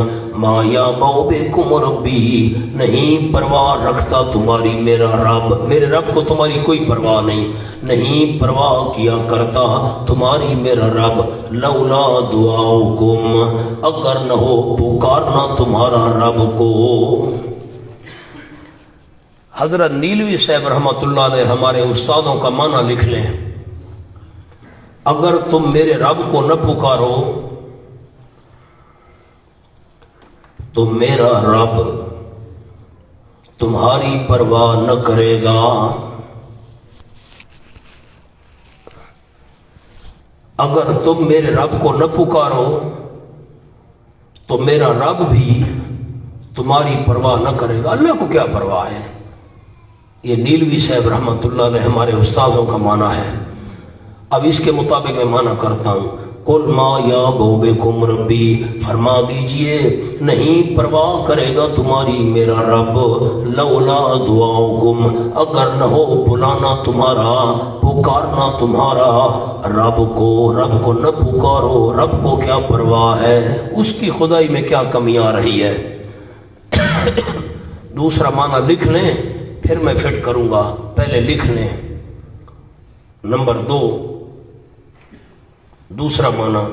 ما یعبأ بکم ربی، نہیں پرواہ رکھتا تمہاری میرا رب، میرے رب کو تمہاری کوئی پرواہ نہیں پرواہ کیا کرتا تمہاری میرا رب، لولا دعاؤکم، اگر نہ ہو پکارنا تمہارا رب کو۔ حضرت نیلوی صاحب رحمۃ اللہ علیہ ہمارے استادوں کا معنی لکھ لیں، اگر تم میرے رب کو نہ پکارو تو میرا رب تمہاری پرواہ نہ کرے گا۔ اگر تم میرے رب کو نہ پکارو تو میرا رب بھی تمہاری پرواہ نہ کرے گا۔ اللہ کو کیا پرواہ ہے؟ یہ نیلوی صاحب رحمۃ اللہ علیہ ہمارے استاذوں کا معنی ہے۔ اب اس کے مطابق میں معنی کرتا ہوں، قل ما یعبأ بکم ربی، فرما دیجئے نہیں پرواہ کرے گا تمہاری میرا رب، لولا دعاؤکم، اگر نہ ہو بلانا تمہارا، پکارنا تمہارا رب کو نہ پکارو، رب کو کیا پرواہ ہے، اس کی خدائی میں کیا کمی آ رہی ہے۔ دوسرا معنی لکھ لیں پھر میں فٹ کروں گا، پہلے لکھ لیں۔ نمبر 2 دوسرا معنی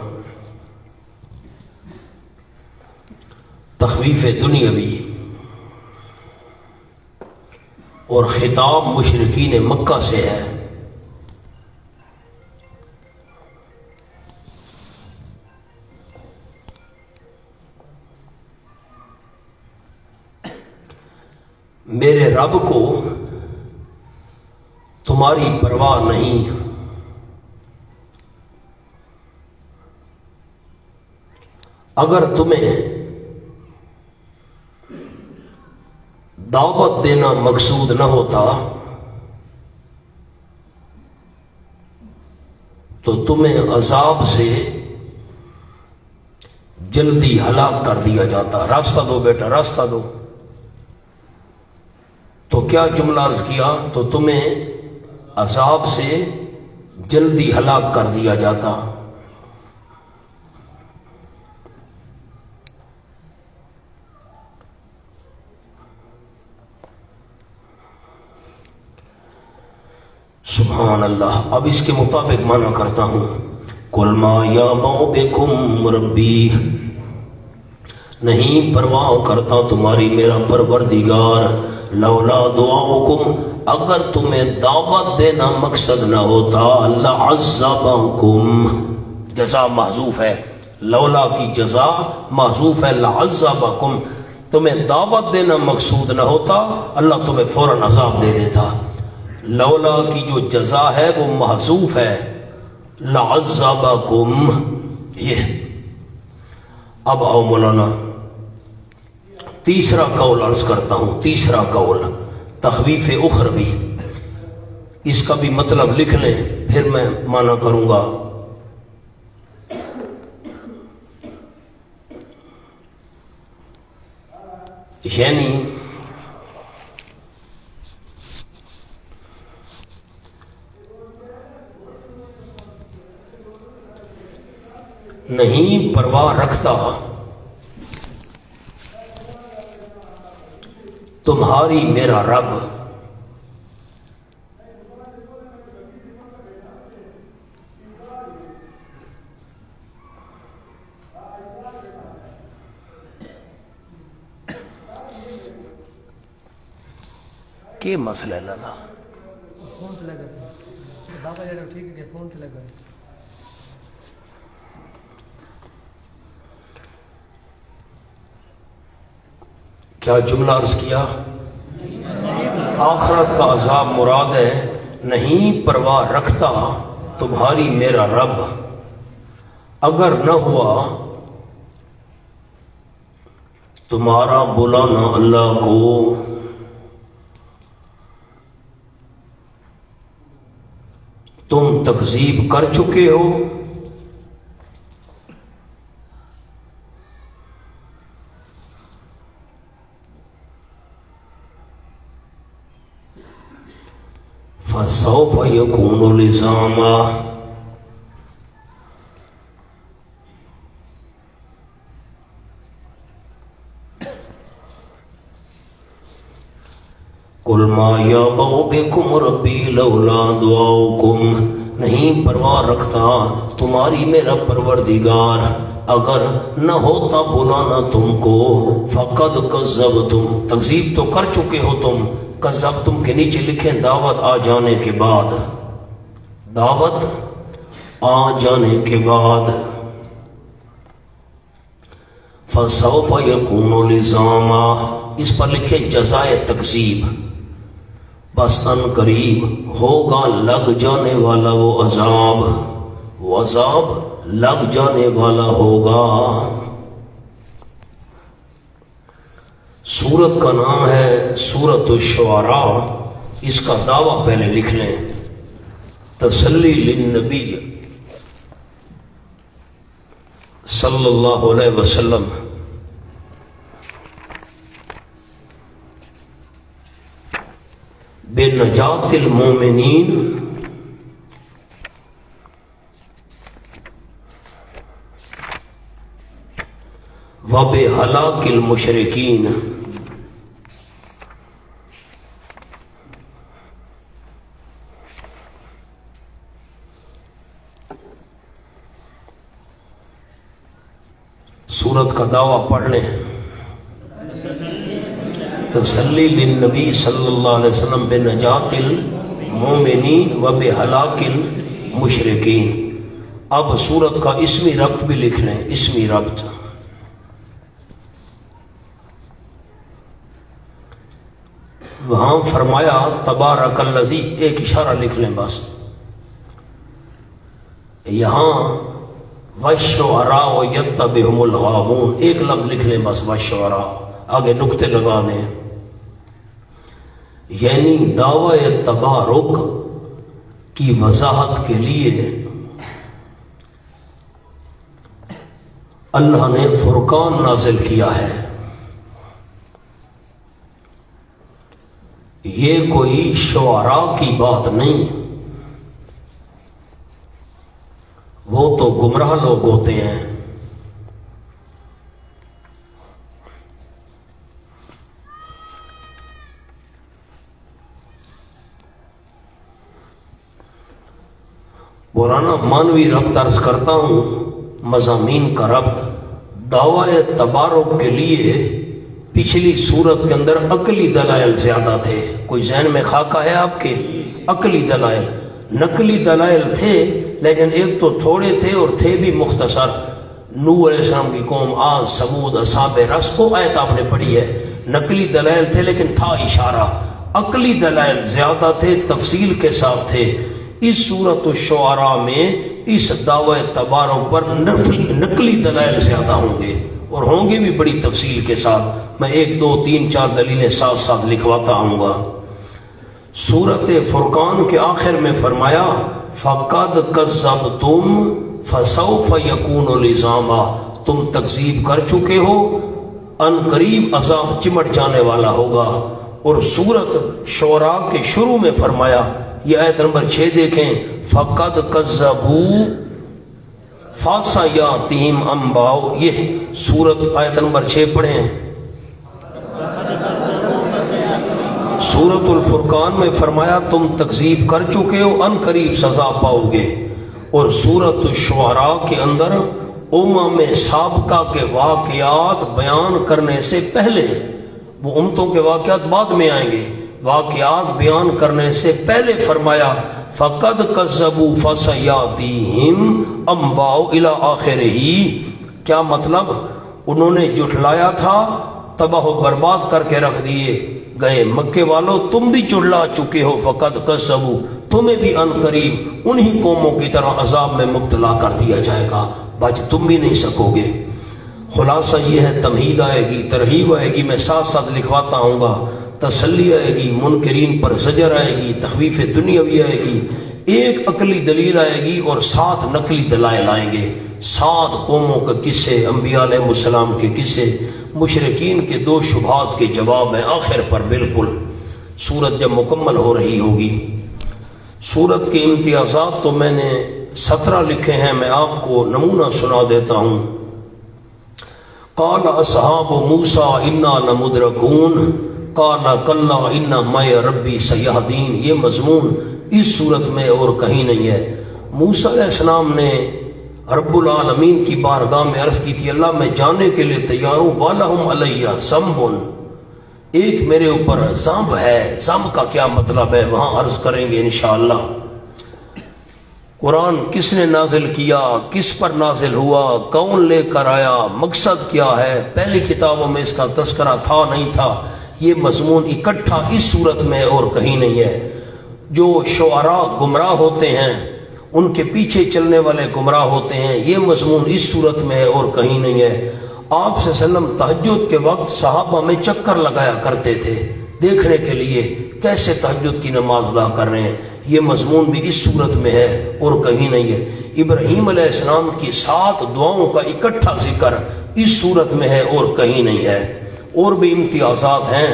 تخویف دنیاوی، اور خطاب مشرکین مکہ سے ہے۔ میرے رب کو تمہاری پرواہ نہیں، اگر تمہیں دعوت دینا مقصود نہ ہوتا تو تمہیں عذاب سے جلدی ہلاک کر دیا جاتا۔ راستہ دو بیٹا، راستہ دو، تو کیا جملہ عرض کیا؟ تو تمہیں عذاب سے جلدی ہلاک کر دیا جاتا۔ سبحان اللہ۔ اب اس کے مطابق معنی کرتا ہوں، قل ما یعبأ بکم ربی، نہیں پرواہ کرتا تمہاری میرا پروردگار، لولا دعاؤکم، اگر تمہیں دعوت دینا مقصد نہ ہوتا، لعذبکم، جزا محذوف ہے، لولا کی جزا محذوف ہے، لعذبکم، تمہیں دعوت دینا مقصود نہ ہوتا اللہ تمہیں فوراً عذاب دے دیتا۔ لولا کی جو جزا ہے وہ محذوف ہے، لعذبکم۔ یہ اب آؤ مولانا تیسرا قول عرض کرتا ہوں، تیسرا قول تخویف اخروی، اس کا بھی مطلب لکھ لیں پھر میں معنی کروں گا۔ یعنی نہیں پرواہ رکھتا تمہاری میرا رب، کے مسئلہ ہے لالا فون تو لگا بابا جانا ٹھیک ہے فون تو لگا۔ کیا جملہ عرض کیا؟ آخرت کا عذاب مراد ہے، نہیں پرواہ رکھتا تمہاری میرا رب، اگر نہ ہوا تمہارا بلانا اللہ کو، تم تکذیب کر چکے ہو، فسوف یکون لزاما، قل ما یعبأ بکم ربی لولا دعاؤکم، نہیں پرواہ رکھتا تمہاری میرا پروردگار اگر نہ ہوتا بلانا تم کو، فقد کذبتم، تکذیب تو کر چکے ہو تم، کذبتم کے نیچے لکھیں دعوت آ جانے کے بعد، دعوت آ جانے کے بعد، فسوف یکون لزاما، اس پر لکھیں جزائے تکذیب، بس ان قریب ہوگا لگ جانے والا وہ عذاب، وہ عذاب لگ جانے والا ہوگا۔ سورت کا نام ہے سورت الشعراء، اس کا دعویٰ پہلے لکھ لیں، تسلی للنبی صلی اللہ علیہ وسلم، بنجات المومنین وبہلاک المشرکین، سورت کا دعویٰ پڑھ لیں، تسلی للنبی صلی اللہ علیہ وسلم بنجات المومنین وبہلاک المشرکین۔ اب سورت کا اسمی ربط بھی لکھ لیں، اسمی ربط، وہاں فرمایا تبارک الذی، ایک اشارہ لکھ لیں بس، یہاں وَالشُّعَرَاءُ يَتَّبِعُهُمُ الْغَاوُونَ، ایک لفظ لکھ لیں بس، وَالشُّعَرَاء، آگے نکتے لگا دیں، یعنی دعوی تبارک کی وضاحت کے لیے اللہ نے فرقان نازل کیا ہے۔ یہ کوئی شعراء کی بات نہیں، وہ تو گمراہ لوگ ہوتے ہیں، مولانا مانوی ربط عرض کرتا ہوں، مضامین کا ربط، دعوی تبارک کے لیے پچھلی صورت کے اندر عقلی دلائل زیادہ تھے. کوئی ذہن میں خاکہ ہے آپ کے؟ عقلی دلائل. نقلی دلائل تھے لیکن ایک تو تھوڑے تھے اور تھے بھی مختصر. نوح علیہ السلام کی قوم، عاد، ثمود، اصحاب رس کو آیت آپ نے پڑھی ہے. نقلی دلائل تھے لیکن تھا اشارہ. عقلی دلائل زیادہ تھے، تفصیل کے ساتھ تھے. اس سورۃ الشعراء میں اس دعوی تبارک پر نقلی دلائل زیادہ ہوں گے اور ہوں گے بھی بڑی تفصیل کے ساتھ. میں 1 2 3 4 دلیلیں ساتھ ساتھ لکھواتا ہوں گا. سورۃ فرقان کے آخر میں فرمایا فَقَدْ كَذَّبْتُمْ فَسَوْفَ يَكُونُ لِزَامًا، تم تکذیب کر چکے ہو، ان قریب عذاب چمٹ جانے والا ہوگا. اور سورۃ شعراء کے شروع میں فرمایا، یہ آیت نمبر 6 دیکھیں، فَقَدْ كَذَّبُوا فَسَيَأْتِيهِمْ أَنبَاءُ. یہ سورت آیت نمبر 6 پڑھیں. سورۃ الفرقان میں فرمایا تم تکذیب کر چکے ہو، ان قریب سزا پاؤ گے. اور سورۃ الشعراء کے اندر امم سابقہ کے واقعات بیان کرنے سے پہلے، وہ امتوں کے واقعات بعد میں آئیں گے، واقعات بیان کرنے سے پہلے فرمایا فَقَدْ كَذَّبُوا فَسَيَأْتِيهِمْ أَنبَاءُ إِلَىٰ آخِرِهِ. کیا مطلب؟ انہوں نے جھٹلایا تھا، تباہ و برباد کر کے رکھ دیے گئے. مکے والوں تم بھی جھٹلا چکے ہو. فَقَدْ كَذَّبُوا، تمہیں بھی ان قریب انہی قوموں کی طرح عذاب میں مبتلا کر دیا جائے گا، بچ تم بھی نہیں سکو گے. خلاصہ یہ ہے، تمہید آئے گی، ترغیب آئے گی، میں ساتھ ساتھ لکھواتا ہوں گا. تسلی آئے گی، منکرین پر زجر آئے گی، تخویف دنیاوی آئے گی. ایک عقلی دلیل آئے گی اور 7 نقلی دلائل آئیں گے. 7 قوموں کے قصے، انبیاء علیہ السلام کے قصے، مشرکین کے 2 شبہات کے جواب ہیں آخر پر. بالکل سورت جب مکمل ہو رہی ہوگی. سورت کے امتیازات تو میں نے 17 لکھے ہیں، میں آپ کو نمونہ سنا دیتا ہوں. قال اصحاب موسیٰ انا لمدرکون قال کلا ان معی ربی سیہدین. یہ مضمون اس صورت میں اور کہیں نہیں ہے. موسیٰ علیہ السلام نے رب العالمین کی بارگاہ میں عرض کی تھی، اللہ میں جانے کے لیے تیار ہوں. وَلَهُمْ عَلَيَّ ذَنْبٌ، ایک میرے اوپر ذنب ہے. ذنب کا کیا مطلب ہے وہاں عرض کریں گے انشاءاللہ. قرآن کس نے نازل کیا، کس پر نازل ہوا، کون لے کر آیا، مقصد کیا ہے، پہلی کتابوں میں اس کا تذکرہ تھا نہیں تھا، یہ مضمون اکٹھا اس صورت میں اور کہیں نہیں ہے. جو شعراء گمراہ ہوتے ہیں، ان کے پیچھے چلنے والے گمراہ ہوتے ہیں، یہ مضمون اس صورت میں ہے اور کہیں نہیں ہے. آپ صلی اللہ علیہ وسلم تہجد کے وقت صحابہ میں چکر لگایا کرتے تھے دیکھنے کے لیے کیسے تہجد کی نماز ادا کر رہے ہیں. یہ مضمون بھی اس صورت میں ہے اور کہیں نہیں ہے. ابراہیم علیہ السلام کی 7 دعاؤں کا اکٹھا ذکر اس صورت میں ہے اور کہیں نہیں ہے. اور بھی امتیازات ہیں.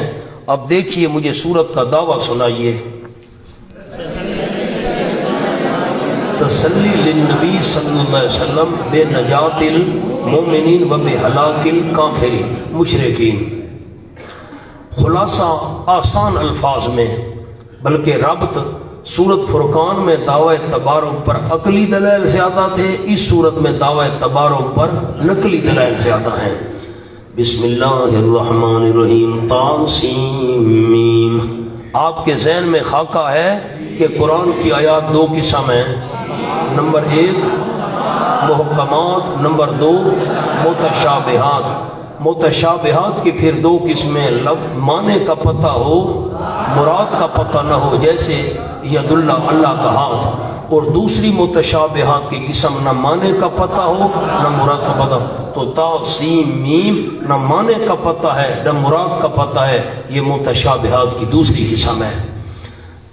اب دیکھیے، مجھے صورت کا دعویٰ سنائیے. تسلی للنبی صلی اللہ علیہ وسلم بے نجات المومنین و بے ہلاک الکافرین، مشرکین. خلاصہ آسان الفاظ میں، بلکہ ربط سورت فرقان میں دعوی تبارک پر عقلی دلائل زیادہ تھے، اس صورت میں دعوی تبارک پر نقلی دلائل زیادہ ہیں. بسم اللہ الرحمن الرحیم. طاسیم. آپ کے ذہن میں خاکہ ہے کہ قرآن کی آیات 2 قسم ہیں. Number 1 محکمات، number 2 متشابہات. متشابہات کی پھر 2 قسمیں، معنی کا پتہ ہو، مراد کا پتہ نہ ہو، جیسے ید اللہ، اللہ کا ہاتھ. اور دوسری متشابہات کی قسم، نہ معنی کا پتہ ہو نہ مراد کا پتہ. تو تا سین میم، نہ معنی کا پتہ ہے نہ مراد کا پتہ ہے، یہ متشابہات کی دوسری قسم ہے.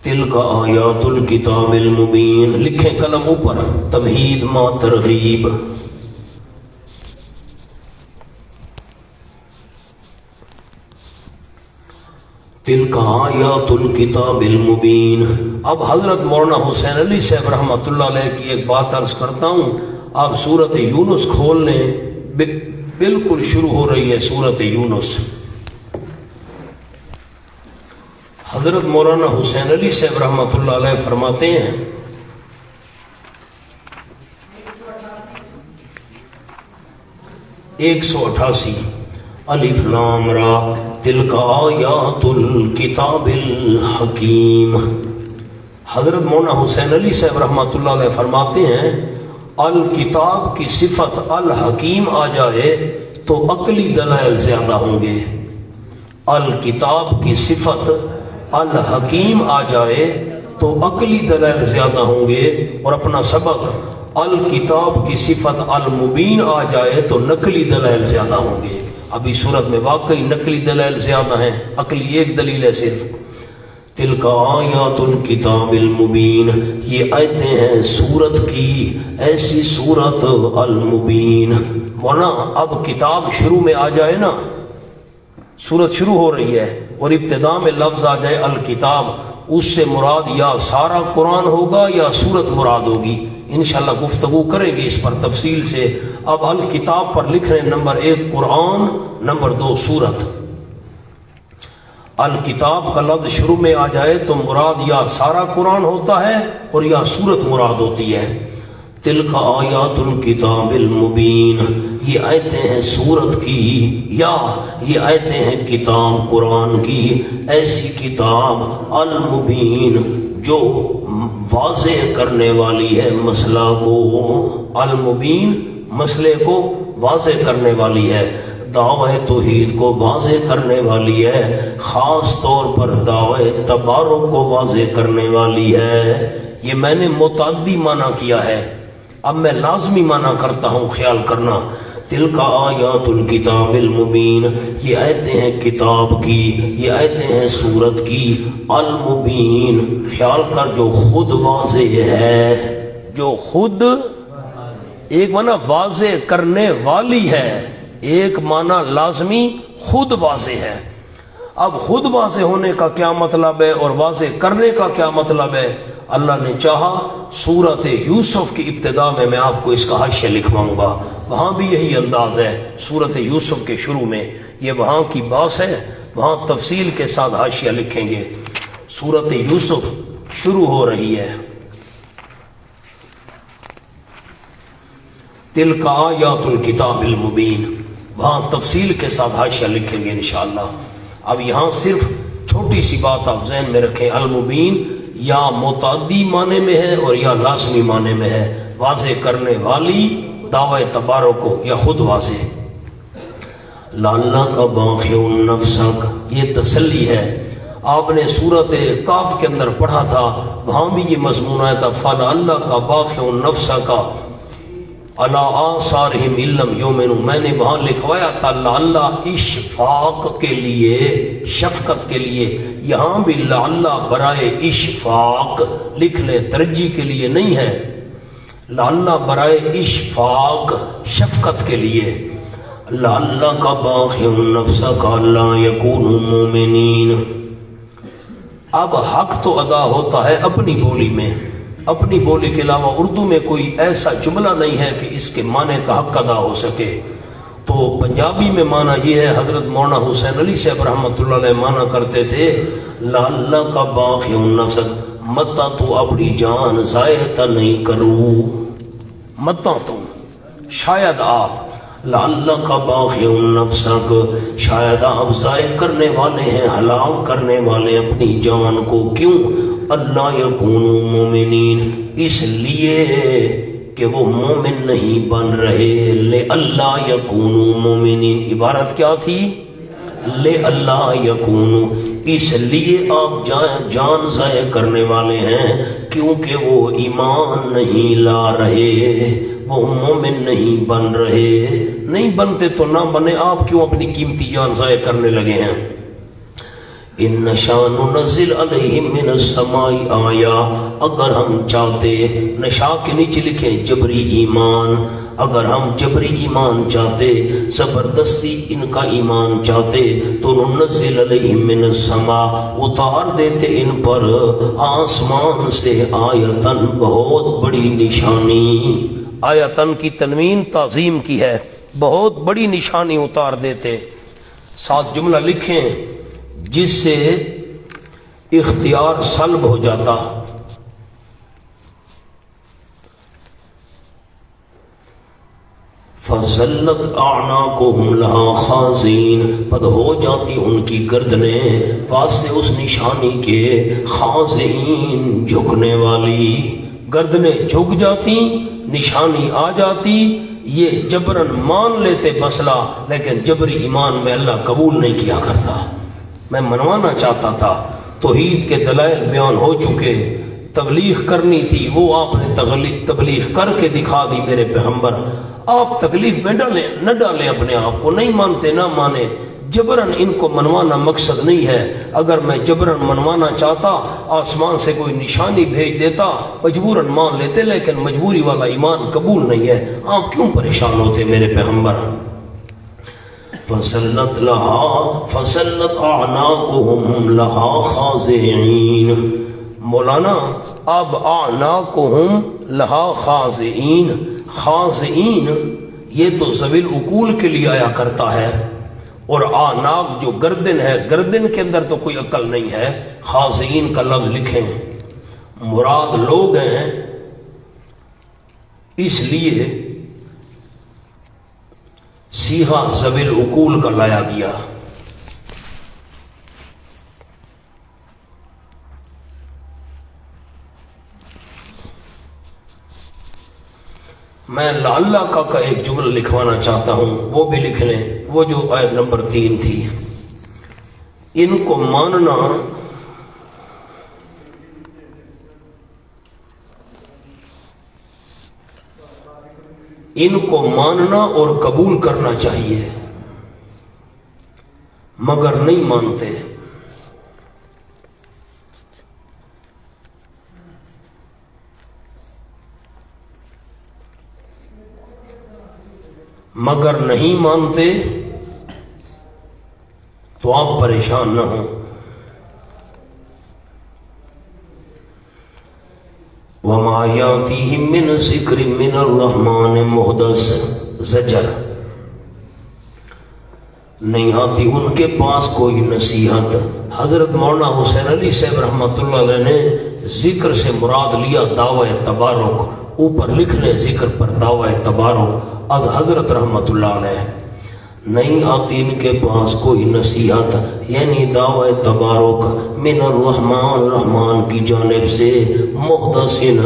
تلک آیات الکتاب المبین. لکھیں قلم اوپر، تمہید ما ترغیب. تلک آیات الکتاب المبین. اب حضرت مولانا حسین علی صاحب رحمۃ اللہ علیہ کی ایک بات عرض کرتا ہوں. آپ سورت یونس کھول لیں، بالکل شروع ہو رہی ہے سورت یونس. حضرت مولانا حسین علی صاحب رحمۃ اللہ علیہ فرماتے ہیں، 188. الف لام را تلک آیات الکتاب الحکیم۔ حضرت مولانا حسین علی صاحب رحمۃ اللہ علیہ فرماتے ہیں الکتاب کی صفت الحکیم آ جائے تو عقلی دلائل زیادہ ہوں گے۔ الکتاب کی صفت الحکیم آ جائے تو عقلی دلائل زیادہ ہوں گے، اور اپنا سبق الکتاب کی صفت المبین آ جائے تو نقلی دلائل زیادہ ہوں گے۔ ابھی صورت میں واقعی نقلی دلائل زیادہ ہیں، عقلی ایک دلیل ہے صرف۔ تلک آیات الکتاب المبین، یہ آیتیں ہیں سورت کی ایسی سورت المبین۔ مولانا اب کتاب شروع میں آ جائے نا، سورت شروع ہو رہی ہے اور ابتدا میں لفظ آ جائے الکتاب، اس سے مراد یا سارا قرآن ہوگا یا سورت مراد ہوگی۔ انشاءاللہ گفتگو کریں گے اس پر تفصیل سے۔ اب الکتاب پر لکھ رہے ہیں نمبر 1 قرآن، نمبر 2 سورت۔ الکتاب کا لفظ شروع میں آ جائے تو مراد یا سارا قرآن ہوتا ہے اور یا سورت مراد ہوتی ہے۔ تلک آیات الکتاب المبین، یہ آیتیں ہیں سورت کی یا یہ آیتیں ہیں کتاب قرآن کی، ایسی کتاب المبین جو واضح کرنے والی ہے مسئلہ کو۔ المبین مسئلے کو واضح کرنے والی ہے، دعوی توحید کو واضح کرنے والی ہے، خاص طور پر دعوی تبارک کو واضح کرنے والی ہے۔ یہ میں نے متعدی معنی کیا ہے، اب میں لازمی معنی کرتا ہوں، خیال کرنا۔ تلک آیات الکتاب المبین، یہ آیتیں ہیں کتاب کی، یہ آیتیں ہیں سورت کی، المبین خیال کر جو خود واضح ہے، جو خود ایک معنی واضح کرنے والی ہے، ایک معنی لازمی خود واضح ہے۔ اب خود واضح ہونے کا کیا مطلب ہے اور واضح کرنے کا کیا مطلب ہے؟ اللہ نے چاہا سورت یوسف کی ابتدا میں آپ کو اس کا حاشیہ لکھواؤں گا، وہاں بھی یہی انداز ہے۔ سورت یوسف کے شروع میں یہ وہاں کی باس ہے، وہاں تفصیل کے ساتھ حاشیہ لکھیں گے۔ سورت یوسف شروع ہو رہی ہے، تلک آیات الکتاب المبین، وہاں تفصیل کے ساتھ حاشیہ لکھیں گے انشاءاللہ۔ اب یہاں صرف چھوٹی سی بات آپ ذہن میں رکھیں، المبین یا متعدی معنی میں ہے اور یا لازمی معنی میں ہے، واضح کرنے والی دعوی تبارک کو یا خود واضح۔ لعلک باخع نفسک، یہ تسلی ہے۔ آپ نے سورت کاف کے اندر پڑھا تھا، وہاں بھی یہ مضمون آیا تھا، فلعلک باخع نفسک علی آثارہم ان لم یؤمنوا، میں نے وہاں لکھوایا تھا لعل اشفاق کے لیے، شفقت کے لیے، یہاں بھی لعل برائے اشفاق لکھ لیں، ترجیح کے لیے نہیں ہے، لعل برائے اشفاق شفقت کے لیے۔ لعلک باخع نفسک الا یکونوا مؤمنین، اب حق تو ادا ہوتا ہے اپنی بولی میں، اپنی بولی کے علاوہ اردو میں کوئی ایسا جملہ نہیں ہے کہ اس کے معنی کا حق ادا ہو سکے۔ تو پنجابی میں معنی یہ ہے، حضرت مولانا حسین علی صاحب رحمۃ اللہ علیہ معنی کرتے تھے لعلک باخع نفسک، متا تو اپنی جان ضائع نہیں کروں، متا تم شاید آپ، لعلک باخع نفسک شاید آپ ضائع کرنے والے ہیں، ہلاک کرنے والے اپنی جان کو، کیوں؟ اللہ یکونوا مومنین، اس لیے کہ وہ مومن نہیں بن رہے، لے اللہ یکونوا مومنین، عبارت کیا تھی؟ لے اللہ یکونوا، اس لیے آپ جان ضائع کرنے والے ہیں کیونکہ وہ ایمان نہیں لا رہے، وہ مومن نہیں بن رہے۔ نہیں بنتے تو نہ بنے، آپ کیوں اپنی قیمتی جان ضائع کرنے لگے ہیں؟ ان نشاء ننزل علیہم من السماء آیا، اگر ہم چاہتے، نشاء کے نیچے لکھیں جبری ایمان، اگر ہم جبری ایمان چاہتے، زبردستی ان کا ایمان چاہتے تو ننزل علیہم من السماء، اتار دیتے ان پر آسمان سے آیتن، بہت بڑی نشانی۔ آیتن کی تنوین تعظیم کی ہے، بہت بڑی نشانی اتار دیتے۔ ساتھ جملہ لکھیں جس سے اختیار سلب ہو جاتا، فَزَلَّتْ أَعْنَاقُهُمْ لَهَا خَاضِعِينَ پد ہو جاتی ان کی گردنیں واسطے اس نشانی کے خاضعین جھکنے والی، گردنیں جھک جاتی، نشانی آ جاتی، یہ جبرن مان لیتے مسئلہ، لیکن جبری ایمان میں اللہ قبول نہیں کیا کرتا۔ میں منوانا چاہتا تھا، توحید کے دلائل بیان ہو چکے، تبلیغ کرنی تھی، وہ آپ نے تبلیغ کر کے دکھا دی میرے پیغمبر۔ آپ تکلیف میں نہ ڈالیں اپنے آپ کو، نہیں مانتے نہ مانیں، جبرن ان کو منوانا مقصد نہیں ہے۔ اگر میں جبرن منوانا چاہتا آسمان سے کوئی نشانی بھیج دیتا، مجبوراً مان لیتے، لیکن مجبوری والا ایمان قبول نہیں ہے۔ آپ کیوں پریشان ہوتے میرے پیغمبر؟ فَسَلَّتْ أَعْنَاقُهُمْ لَهَا خَاضِعِينَ۔ مولانا اب اعناقہم لہا خاضعین، خاضعین یہ تو ذوی العقول کے لیے آیا کرتا ہے، اور اعناق جو گردن ہے، گردن کے اندر تو کوئی عقل نہیں ہے۔ خاضعین کا لفظ لکھیں، مراد لوگ ہیں، اس لیے صیغہ ذوی العقول کا لایا گیا۔ میں اللہ کا ایک جملہ لکھوانا چاہتا ہوں، وہ بھی لکھ لیں، وہ جو آیت نمبر 3 تھی۔ ان کو ماننا اور قبول کرنا چاہیے، مگر نہیں مانتے۔ مگر نہیں مانتے تو آپ پریشان نہ ہوں۔ وَمَا يَأْتِيهِم مِّن ذِكْرٍ مِّنَ الرَّحْمَٰنِ مُحْدَثٍ زجر، نہیں آتی ان کے پاس کوئی نصیحت۔ حضرت مولانا حسین علی صاحب رحمۃ اللہ علیہ نے ذکر سے مراد لیا دعوی تبارک، اوپر لکھ لیں ذکر پر دعوی تبارک از حضرت رحمت اللہ علیہ۔ نہیں آتی ان کے پاس کوئی نصیحت، یعنی دعوی تبارک من الرحمن، رحمان کی جانب سے، محدثن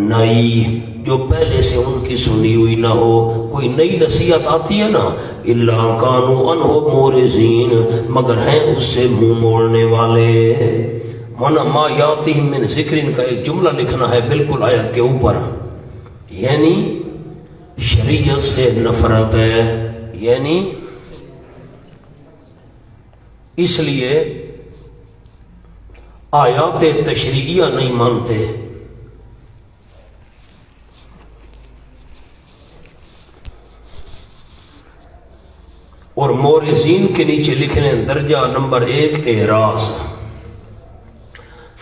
نئی، جو پہلے سے ان کی سنی ہوئی نہ ہو۔ کوئی نئی نصیحت آتی ہے نا، الا کانوا عنہ مورزین، مگر ہیں اس سے منہ موڑنے والے۔ مولانا ما یاتیہم من ذکر کا ایک جملہ لکھنا ہے بالکل آیت کے اوپر، یعنی شریعت سے نفرت ہے، یعنی اس لیے آیات تشریعیہ نہیں مانتے۔ اور مورزین کے نیچے لکھنے درجہ نمبر 1 اعراض،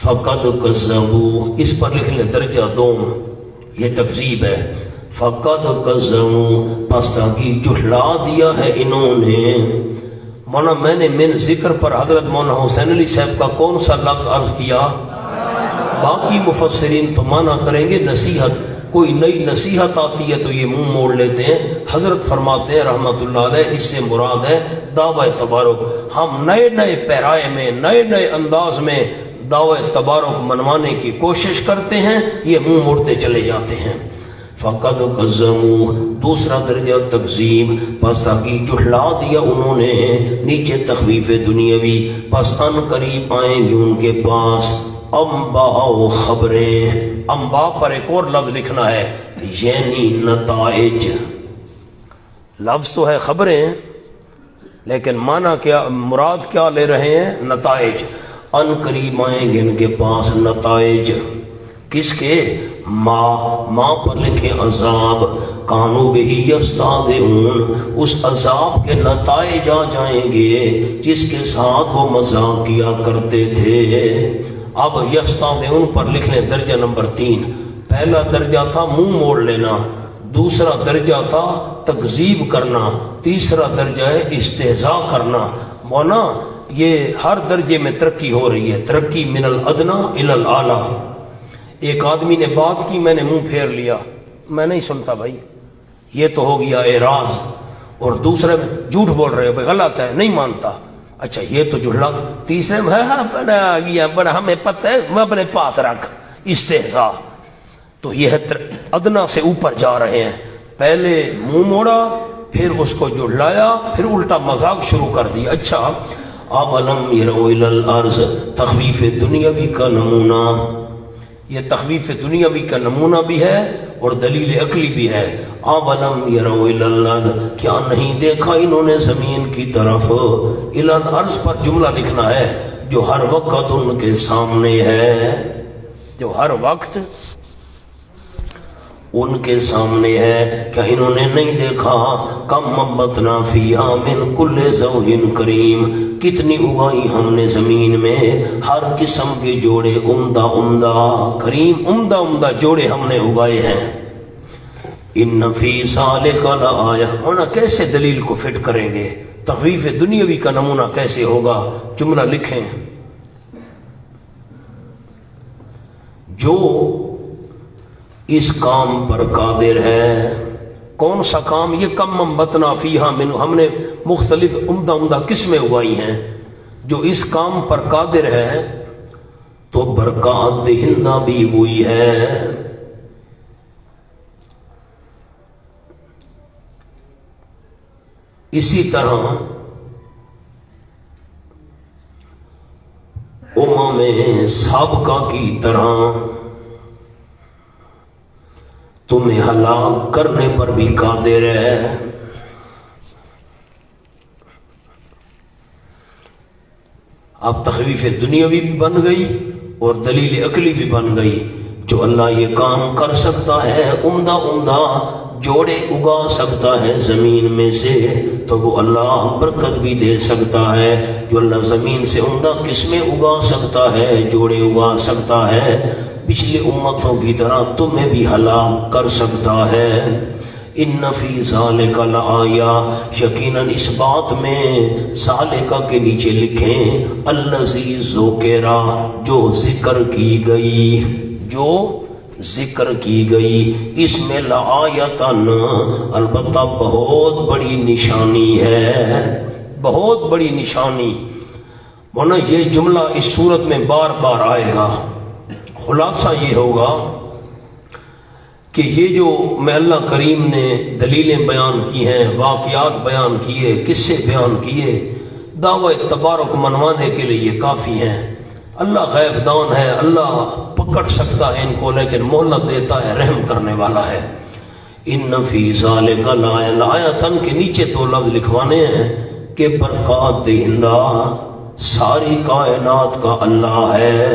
فقد کذبوا، اس پر لکھنے درجہ 2 یہ تکذیب ہے۔ فقد کذبوا، پس تحقیق جھٹلا دیا ہے انہوں نے۔ مولانا میں نے من ذکر پر حضرت مولانا حسین علی صاحب کا کون سا لفظ عرض کیا؟ باقی مفسرین تو مانا کریں گے نصیحت، کوئی نئی نصیحت آتی ہے تو یہ منہ موڑ لیتے ہیں۔ حضرت فرماتے ہیں رحمت اللہ علیہ اس سے مراد ہے دعوی تبارک۔ ہم نئے نئے پیرائے میں، نئے نئے انداز میں دعوی تبارک منوانے کی کوشش کرتے ہیں، یہ منہ موڑتے چلے جاتے ہیں۔ فقد کذبوا، دوسرا درجہ تکذیب، پس تحقیق جھٹلا دیا انہوں نے۔ نیچے تخویف دنیاوی، پس ان قریب آئیں گے ان کے پاس انباء و خبریں۔ انباء پر ایک اور لفظ لکھنا ہے، یعنی نتائج۔ لفظ تو ہے خبریں، لیکن معنی کیا، مراد کیا لے رہے ہیں؟ نتائج۔ ان قریب آئیں گے ان کے پاس نتائج، کس کے؟ ماں پر لکھیں عذاب، کانوا بہ یستہزئون، اس عذاب کے نتائج آ جائیں گے جس کے ساتھ وہ مذاق کیا کرتے تھے۔ اب یستہزئون پر لکھ لیں درجہ نمبر 3۔ پہلا درجہ تھا منہ موڑ لینا، دوسرا درجہ تھا تکذیب کرنا، تیسرا درجہ ہے استہزاء کرنا۔ مونا یہ ہر درجے میں ترقی ہو رہی ہے، ترقی من الادنی الی الاعلی۔ ایک آدمی نے بات کی، میں نے منہ پھیر لیا، میں نہیں سنتا بھائی، یہ تو ہو گیا اعراض، اور دوسرے میں جھوٹ بول رہے ہو بھائی غلط ہے نہیں مانتا، اچھا یہ تو جھٹلا، تیسرے میں ہاں بڑا آ گیا بڑا ہمیں پتہ ہے وہ اپنے پاس رکھ، استہزاء۔ تو یہ ادنا سے اوپر جا رہے ہیں، پہلے منہ موڑا پھر اس کو جھٹلایا پھر الٹا مذاق شروع کر دیا۔ اچھا اولم یروا الی الارض، تخویف دنیاوی کا نمونہ، یہ تخویف دنیاوی کا نمونہ بھی ہے اور دلیل عقلی بھی ہے۔ اولم یروا الی الارض، کیا نہیں دیکھا انہوں نے زمین کی طرف، الی الارض پر جملہ لکھنا ہے جو ہر وقت ان کے سامنے ہے، جو ہر وقت ان کے سامنے ہے، کیا انہوں نے نہیں دیکھا کم مبتنا فیہا من کل زوج کریم، کتنی اگائی ہم نے زمین میں ہر قسم کے جوڑے عمدہ عمدہ کریم، عمدہ عمدہ جوڑے ہم نے اگائے ہیں۔ ان فی ذالک لآیہ، ورنہ کیسے دلیل کو فٹ کریں گے، تخویف دنیاوی کا نمونہ کیسے ہوگا؟ جملہ لکھیں، جو اس کام پر قادر ہے۔ کون سا کام؟ یہ کم منبتنا فیہا من، ہم نے مختلف عمدہ عمدہ قسمیں اگائی ہیں، جو اس کام پر قادر ہے تو برکات دہندہ بھی وہی ہے۔ اسی طرح امم سابقہ کی طرح تمہیں ہلاک کرنے پر بھی قادر ہے۔ اب تخویف دنیاوی بھی بن گئی اور دلیل عقلی بھی بن گئی، جو اللہ یہ کام کر سکتا ہے، عمدہ عمدہ جوڑے اگا سکتا ہے زمین میں سے، تو وہ اللہ برکت بھی دے سکتا ہے۔ جو اللہ زمین سے عمدہ قسمیں اگا سکتا ہے، جوڑے اگا سکتا ہے، پچھلی امتوں کی طرح تمہیں بھی ہلاک کر سکتا ہے۔ ان فی ذالک لآیہ، یقیناً اس بات میں ذالک کے نیچے لکھیں الذی ذکر، جو ذکر کی گئی، جو ذکر کی گئی، اس میں لآیتن، البتہ بہت بڑی نشانی ہے، بہت بڑی نشانی۔ ورنہ یہ جملہ اس صورت میں بار بار آئے گا۔ خلاصہ یہ ہوگا کہ یہ جو میں اللہ کریم نے دلیلیں بیان کی ہیں، واقعات بیان کیے، قصے بیان کیے، دعوی تبارک منوانے کے لیے یہ کافی ہیں۔ اللہ غیب دان ہے، اللہ پکڑ سکتا ہے ان کو، لیکن مہلت دیتا ہے، رحم کرنے والا ہے۔ ان فی ذالک لآیۃ کے نیچے دو لفظ لکھوانے ہیں کہ برکات دہندہ ساری کائنات کا اللہ ہے۔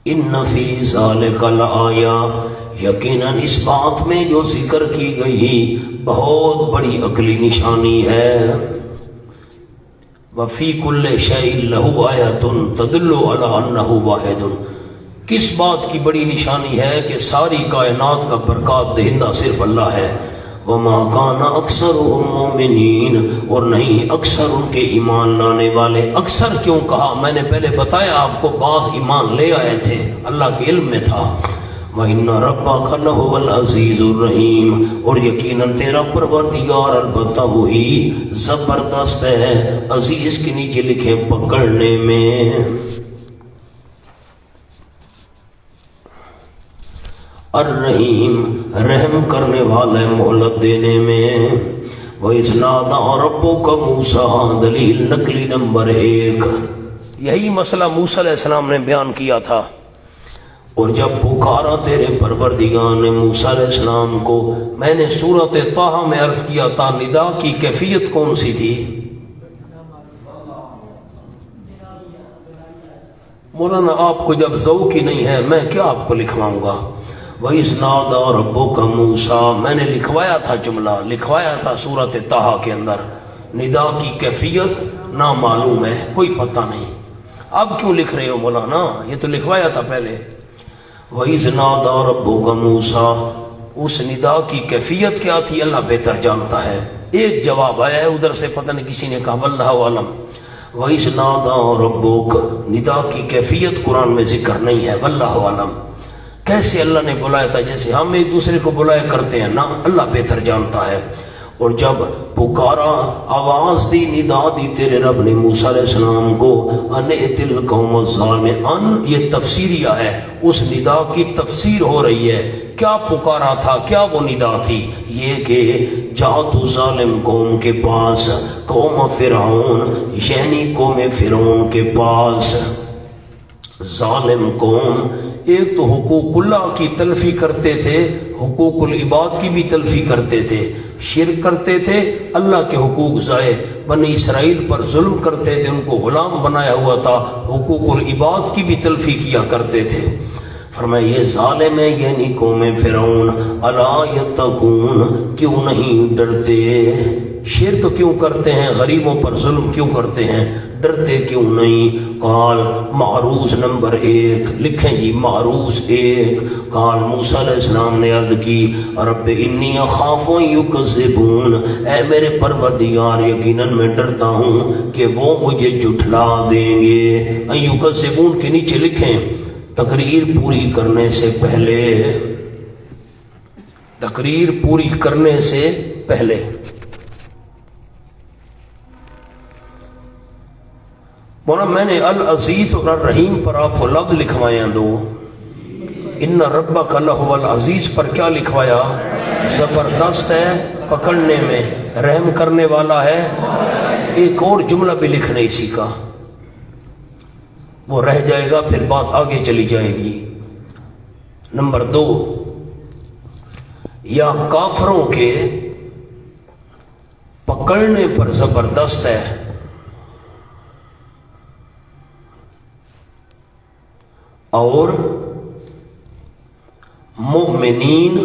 ان فی ذالک لآیہ، یقیناً اس بات میں جو ذکر کی گئی بہت بڑی عقلی نشانی ہے۔ وفی کل شیء لہ آیۃ تدل علی انہ واحد، کس بات کی بڑی نشانی ہے کہ ساری کائنات کا برکات دہندہ صرف اللہ ہے۔ وما کان اکثرهم مؤمنین، اور نہیں اکثر ان کے ایمان لانے والے۔ اکثر کیوں کہا؟ میں نے پہلے بتایا آپ کو، بعض ایمان لے آئے تھے، اللہ کے علم میں تھا۔ وَإِنَّ رَبَّكَ لَهُوَ الْعَزِيزُ الرَّحِيمُ، اور یقیناً تیرا پروردگار البتہ وہی زبردست ہے، عزیز کے نیچے لکھیں پکڑنے میں۔ الرحیم، رحم کرنے والے، مہلت دینے میں۔ وَإِذْ نَادَىٰ رَبُّكَ مُوسَىٰ، دلیل نقلی نمبر 1، یہی مسئلہ موسیٰ علیہ السلام نے بیان کیا تھا۔ اور جب پکارا تیرے پروردگار نے موسیٰ علیہ السلام کو، میں نے سورۃ طٰہٰ میں عرض کیا تھا ندا کی کیفیت کون سی تھی؟ مولانا آپ کو جب ذوق ہی نہیں ہے میں کیا آپ کو لکھواؤں گا؟ وَإِذْ نَادَىٰ رَبُّكَ مُوسَىٰ، میں نے لکھوایا تھا، جملہ لکھوایا تھا سورۃ طٰہٰ کے اندر، ندا کی کیفیت نامعلوم ہے، کوئی پتہ نہیں۔ اب کیوں لکھ رہے ہو مولانا؟ یہ تو لکھوایا تھا پہلے۔ وَإِذْ نَادَىٰ رَبُّكَ مُوسَىٰ، اس ندا کی کیفیت کیا تھی اللہ بہتر جانتا ہے۔ ایک جواب آیا ہے ادھر سے، پتہ نہیں کسی نے کہا واللہ اعلم۔ وَإِذْ نَادَىٰ رَبُّكَ، ندا کی کیفیت قرآن میں ذکر نہیں ہے، واللہ اعلم۔ کیسے اللہ نے بلایا تھا؟ جیسے ہم ایک دوسرے کو بلایا کرتے ہیں نا، اللہ بہتر جانتا ہے۔ اور جب پکارا، آواز دی، ندا دی تیرے رب نے موسیٰ علیہ السلام کو، ان ائت القوم الظالمین، ان یہ تفسیریہ ہے، اس ندا کی تفسیر ہو رہی ہے۔ کیا پکارا تھا، کیا وہ ندا تھی؟ یہ کہ جا تو ظالم قوم کے پاس، قوم فرعون یعنی قوم فرعون کے پاس۔ ظالم قوم، ایک تو حقوق اللہ کی تلفی کرتے تھے، حقوق العباد کی بھی تلفی کرتے تھے، شرک کرتے تھے، اللہ کے حقوق ضائع، بنی اسرائیل پر ظلم کرتے تھے، ان کو غلام بنایا ہوا تھا، حقوق العباد کی بھی تلفی کیا کرتے تھے۔ فرمایا یہ ظالم ہے یعنی قوم فرعون، الا یتقون، کیوں نہیں ڈرتے؟ شرک کیوں کرتے ہیں؟ غریبوں پر ظلم کیوں کرتے ہیں؟ ڈرتے کیوں نہیں؟ قال معروض نمبر 1 لکھیں جی، معروض 1۔ قال موسیٰ علیہ السلام نے عرض کی، رب انی اخاف ان یکذبون، اے میرے پروردگار یقیناً میں ڈرتا ہوں کہ وہ مجھے جھٹلا دیں گے۔ ان یکذبون کے نیچے لکھیں تقریر پوری کرنے سے پہلے، تقریر پوری کرنے سے پہلے۔ مولانا میں نے العزیز اور الرحیم پر آپ کو لفظ لکھوائے ہیں دو۔ ان ربک لہو العزیز پر کیا لکھوایا؟ زبردست ہے پکڑنے میں، رحم کرنے والا ہے۔ ایک اور جملہ بھی لکھنا اسی کا، وہ رہ جائے گا پھر بات آگے چلی جائے گی۔ نمبر 2، یا کافروں کے پکڑنے پر زبردست ہے، اور مومنین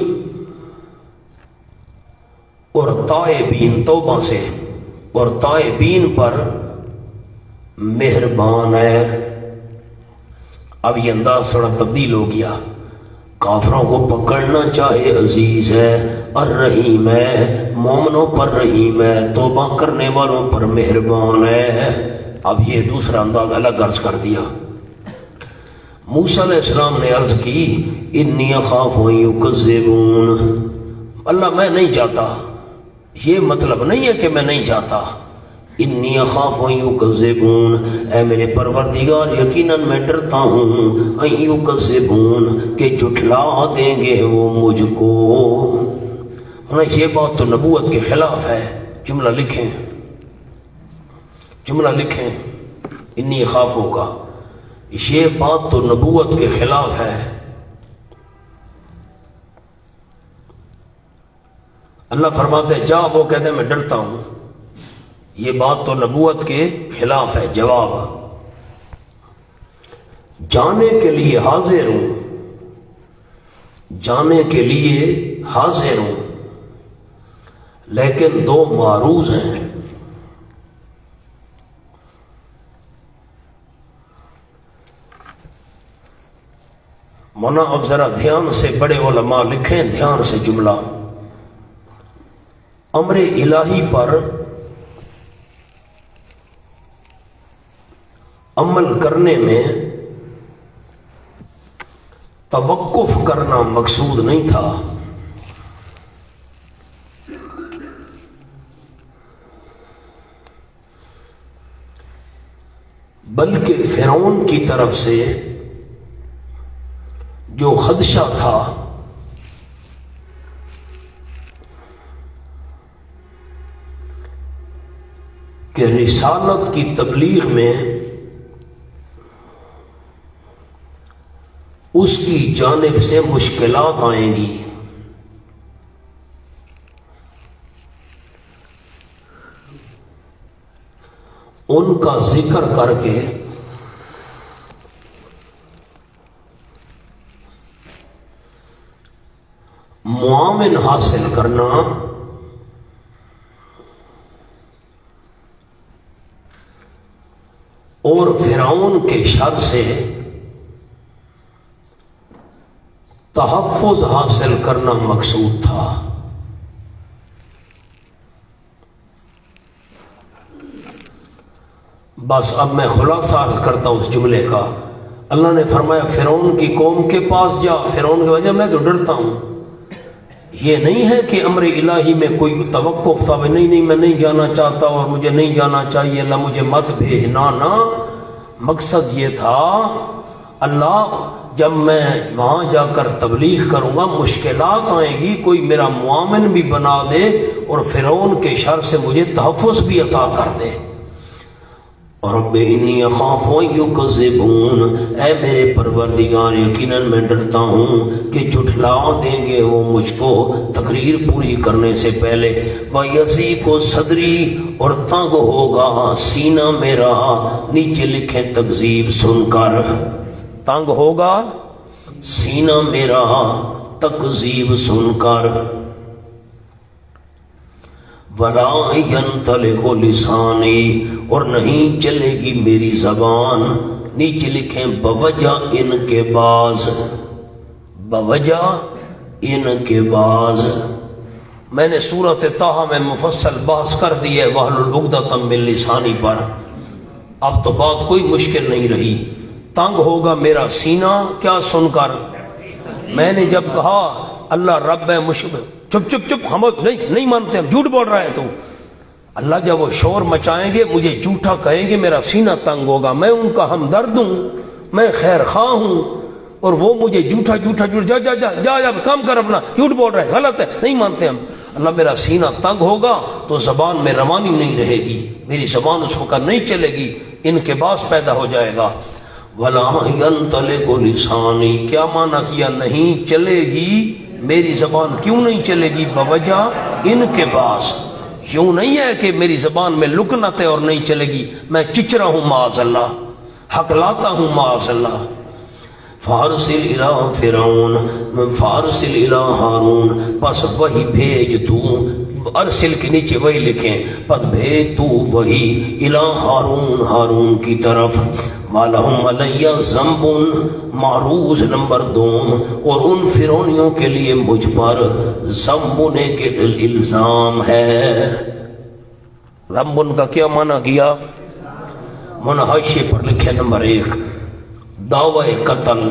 اور تائبین، توبہ سے اور تائبین پر مہربان ہے۔ اب یہ انداز تھوڑا تبدیل ہو گیا، کافروں کو پکڑنا چاہے عزیز ہے، الرحیم ہے، مومنوں پر رحیم ہے، توبہ کرنے والوں پر مہربان ہے۔ اب یہ دوسرا انداز الگ عرض کر دیا۔ موسیٰ علیہ السلام نے عرض کی، انی اخاف ان یکذبون، اللہ میں نہیں جاتا، یہ مطلب نہیں ہے کہ میں نہیں جاتا۔ انی اخاف ان یکذبون، اے میرے پروردگار یقیناً میں ڈرتا ہوں، ان یکذبون، کہ جھٹلا دیں گے وہ مجھ کو۔ یہ بات تو نبوت کے خلاف ہے۔ جملہ لکھیں، جملہ لکھیں، انی اخاف ہوگا، یہ بات تو نبوت کے خلاف ہے۔ اللہ فرماتے ہیں جا، وہ کہتے ہیں میں ڈرتا ہوں، یہ بات تو نبوت کے خلاف ہے۔ جواب، جانے کے لیے حاضر ہوں، جانے کے لیے حاضر ہوں، لیکن 2 معروض ہیں۔ مونا اب ذرا دھیان سے، بڑے علماء لکھیں دھیان سے جملہ، امر الہی پر عمل کرنے میں توقف کرنا مقصود نہیں تھا، بلکہ فرعون کی طرف سے جو خدشہ تھا کہ رسالت کی تبلیغ میں اس کی جانب سے مشکلات آئیں گی، ان کا ذکر کر کے معاون حاصل کرنا اور فرعون کے شر سے تحفظ حاصل کرنا مقصود تھا۔ بس اب میں خلاصہ عرض کرتا ہوں اس جملے کا، اللہ نے فرمایا فرعون کی قوم کے پاس جا، فرعون کی وجہ میں تو ڈرتا ہوں. یہ نہیں ہے کہ امر الہی میں کوئی توقف تھا، نہیں میں نہیں جانا چاہتا اور مجھے نہیں جانا چاہیے، اللہ مجھے مت بھیجنا. نہ، مقصد یہ تھا اللہ جب میں وہاں جا کر تبلیغ کروں گا مشکلات آئیں گی، کوئی میرا معاون بھی بنا دے اور فرعون کے شر سے مجھے تحفظ بھی عطا کر دے. رب انی اخاف ان یکذبون، اے میرے پروردگار یقیناً میں ڈرتا ہوں کہ جھٹلا دیں گے وہ مجھ کو تقریر پوری کرنے سے پہلے. وَيَضِيقُ صَدْرِي، اور تنگ ہوگا سینہ میرا. نیچے لکھیں تکذیب سن کر، تنگ ہوگا سینہ میرا تکذیب سن کر. وَلَا يَنْطَلِقُ لِسَانِي، اور نہیں چلے گی میری زبان. نیچے لکھیں بوجہ ان کے باز، بوجہ ان کے باز. میں نے سورۃ طٰہٰ میں مفصل بحث کر دی ہے وَاحْلُلْ عُقْدَةً مِّن لِّسَانِی پر. اب تو بات کوئی مشکل نہیں رہی. تنگ ہوگا میرا سینہ کیا سن کر. میں نے جب کہا اللہ رب ہے چپ چپ چپ، ہم نہیں مانتے، ہم جھوٹ بول رہے ہیں تو. اللہ جب وہ شور مچائیں گے مجھے جھوٹا کہیں گے میرا سینہ تنگ ہوگا. میں ان کا ہمدرد ہوں، میں خیر خواہ ہوں، اور وہ مجھے جھوٹا جا جا جا جا جا کام کر اپنا، جھوٹ بول رہے ہیں، غلط ہے، نہیں مانتے ہم. اللہ میرا سینہ تنگ ہوگا تو زبان میں روانی نہیں رہے گی، میری زبان اس وقت نہیں چلے گی، ان کے باعث پیدا ہو جائے گا. وَلَا يَنْطَلِقُ لِسَانِي، کیا معنی کیا نہیں چلے گی میری زبان. کیوں نہیں چلے گی؟ بوجہ ان کے باعث. یوں نہیں ہے کہ میری زبان میں لکنت ہے اور نہیں چلے گی، میں چچرا ہوں معاذ اللہ، حق لاتا ہوں معاذ اللہ. فارسل الی فرعون فارسل الی ہارون، بس وہی بھیج تو، ارسل کے نیچے وہی لکھیں، بس بھیج تو وہی الی ہارون، ہارون کی طرف. وَلَهُمْ عَلَيَّ ذَنْبٌ، معروض نمبر 2، اور ان فرعونیوں کے لیے مجھ پر ذنبنے کے الزام ہے. ذنبن کا کیا معنی کیا؟ منحاشیے پر لکھے نمبر 1 دعوی قتل.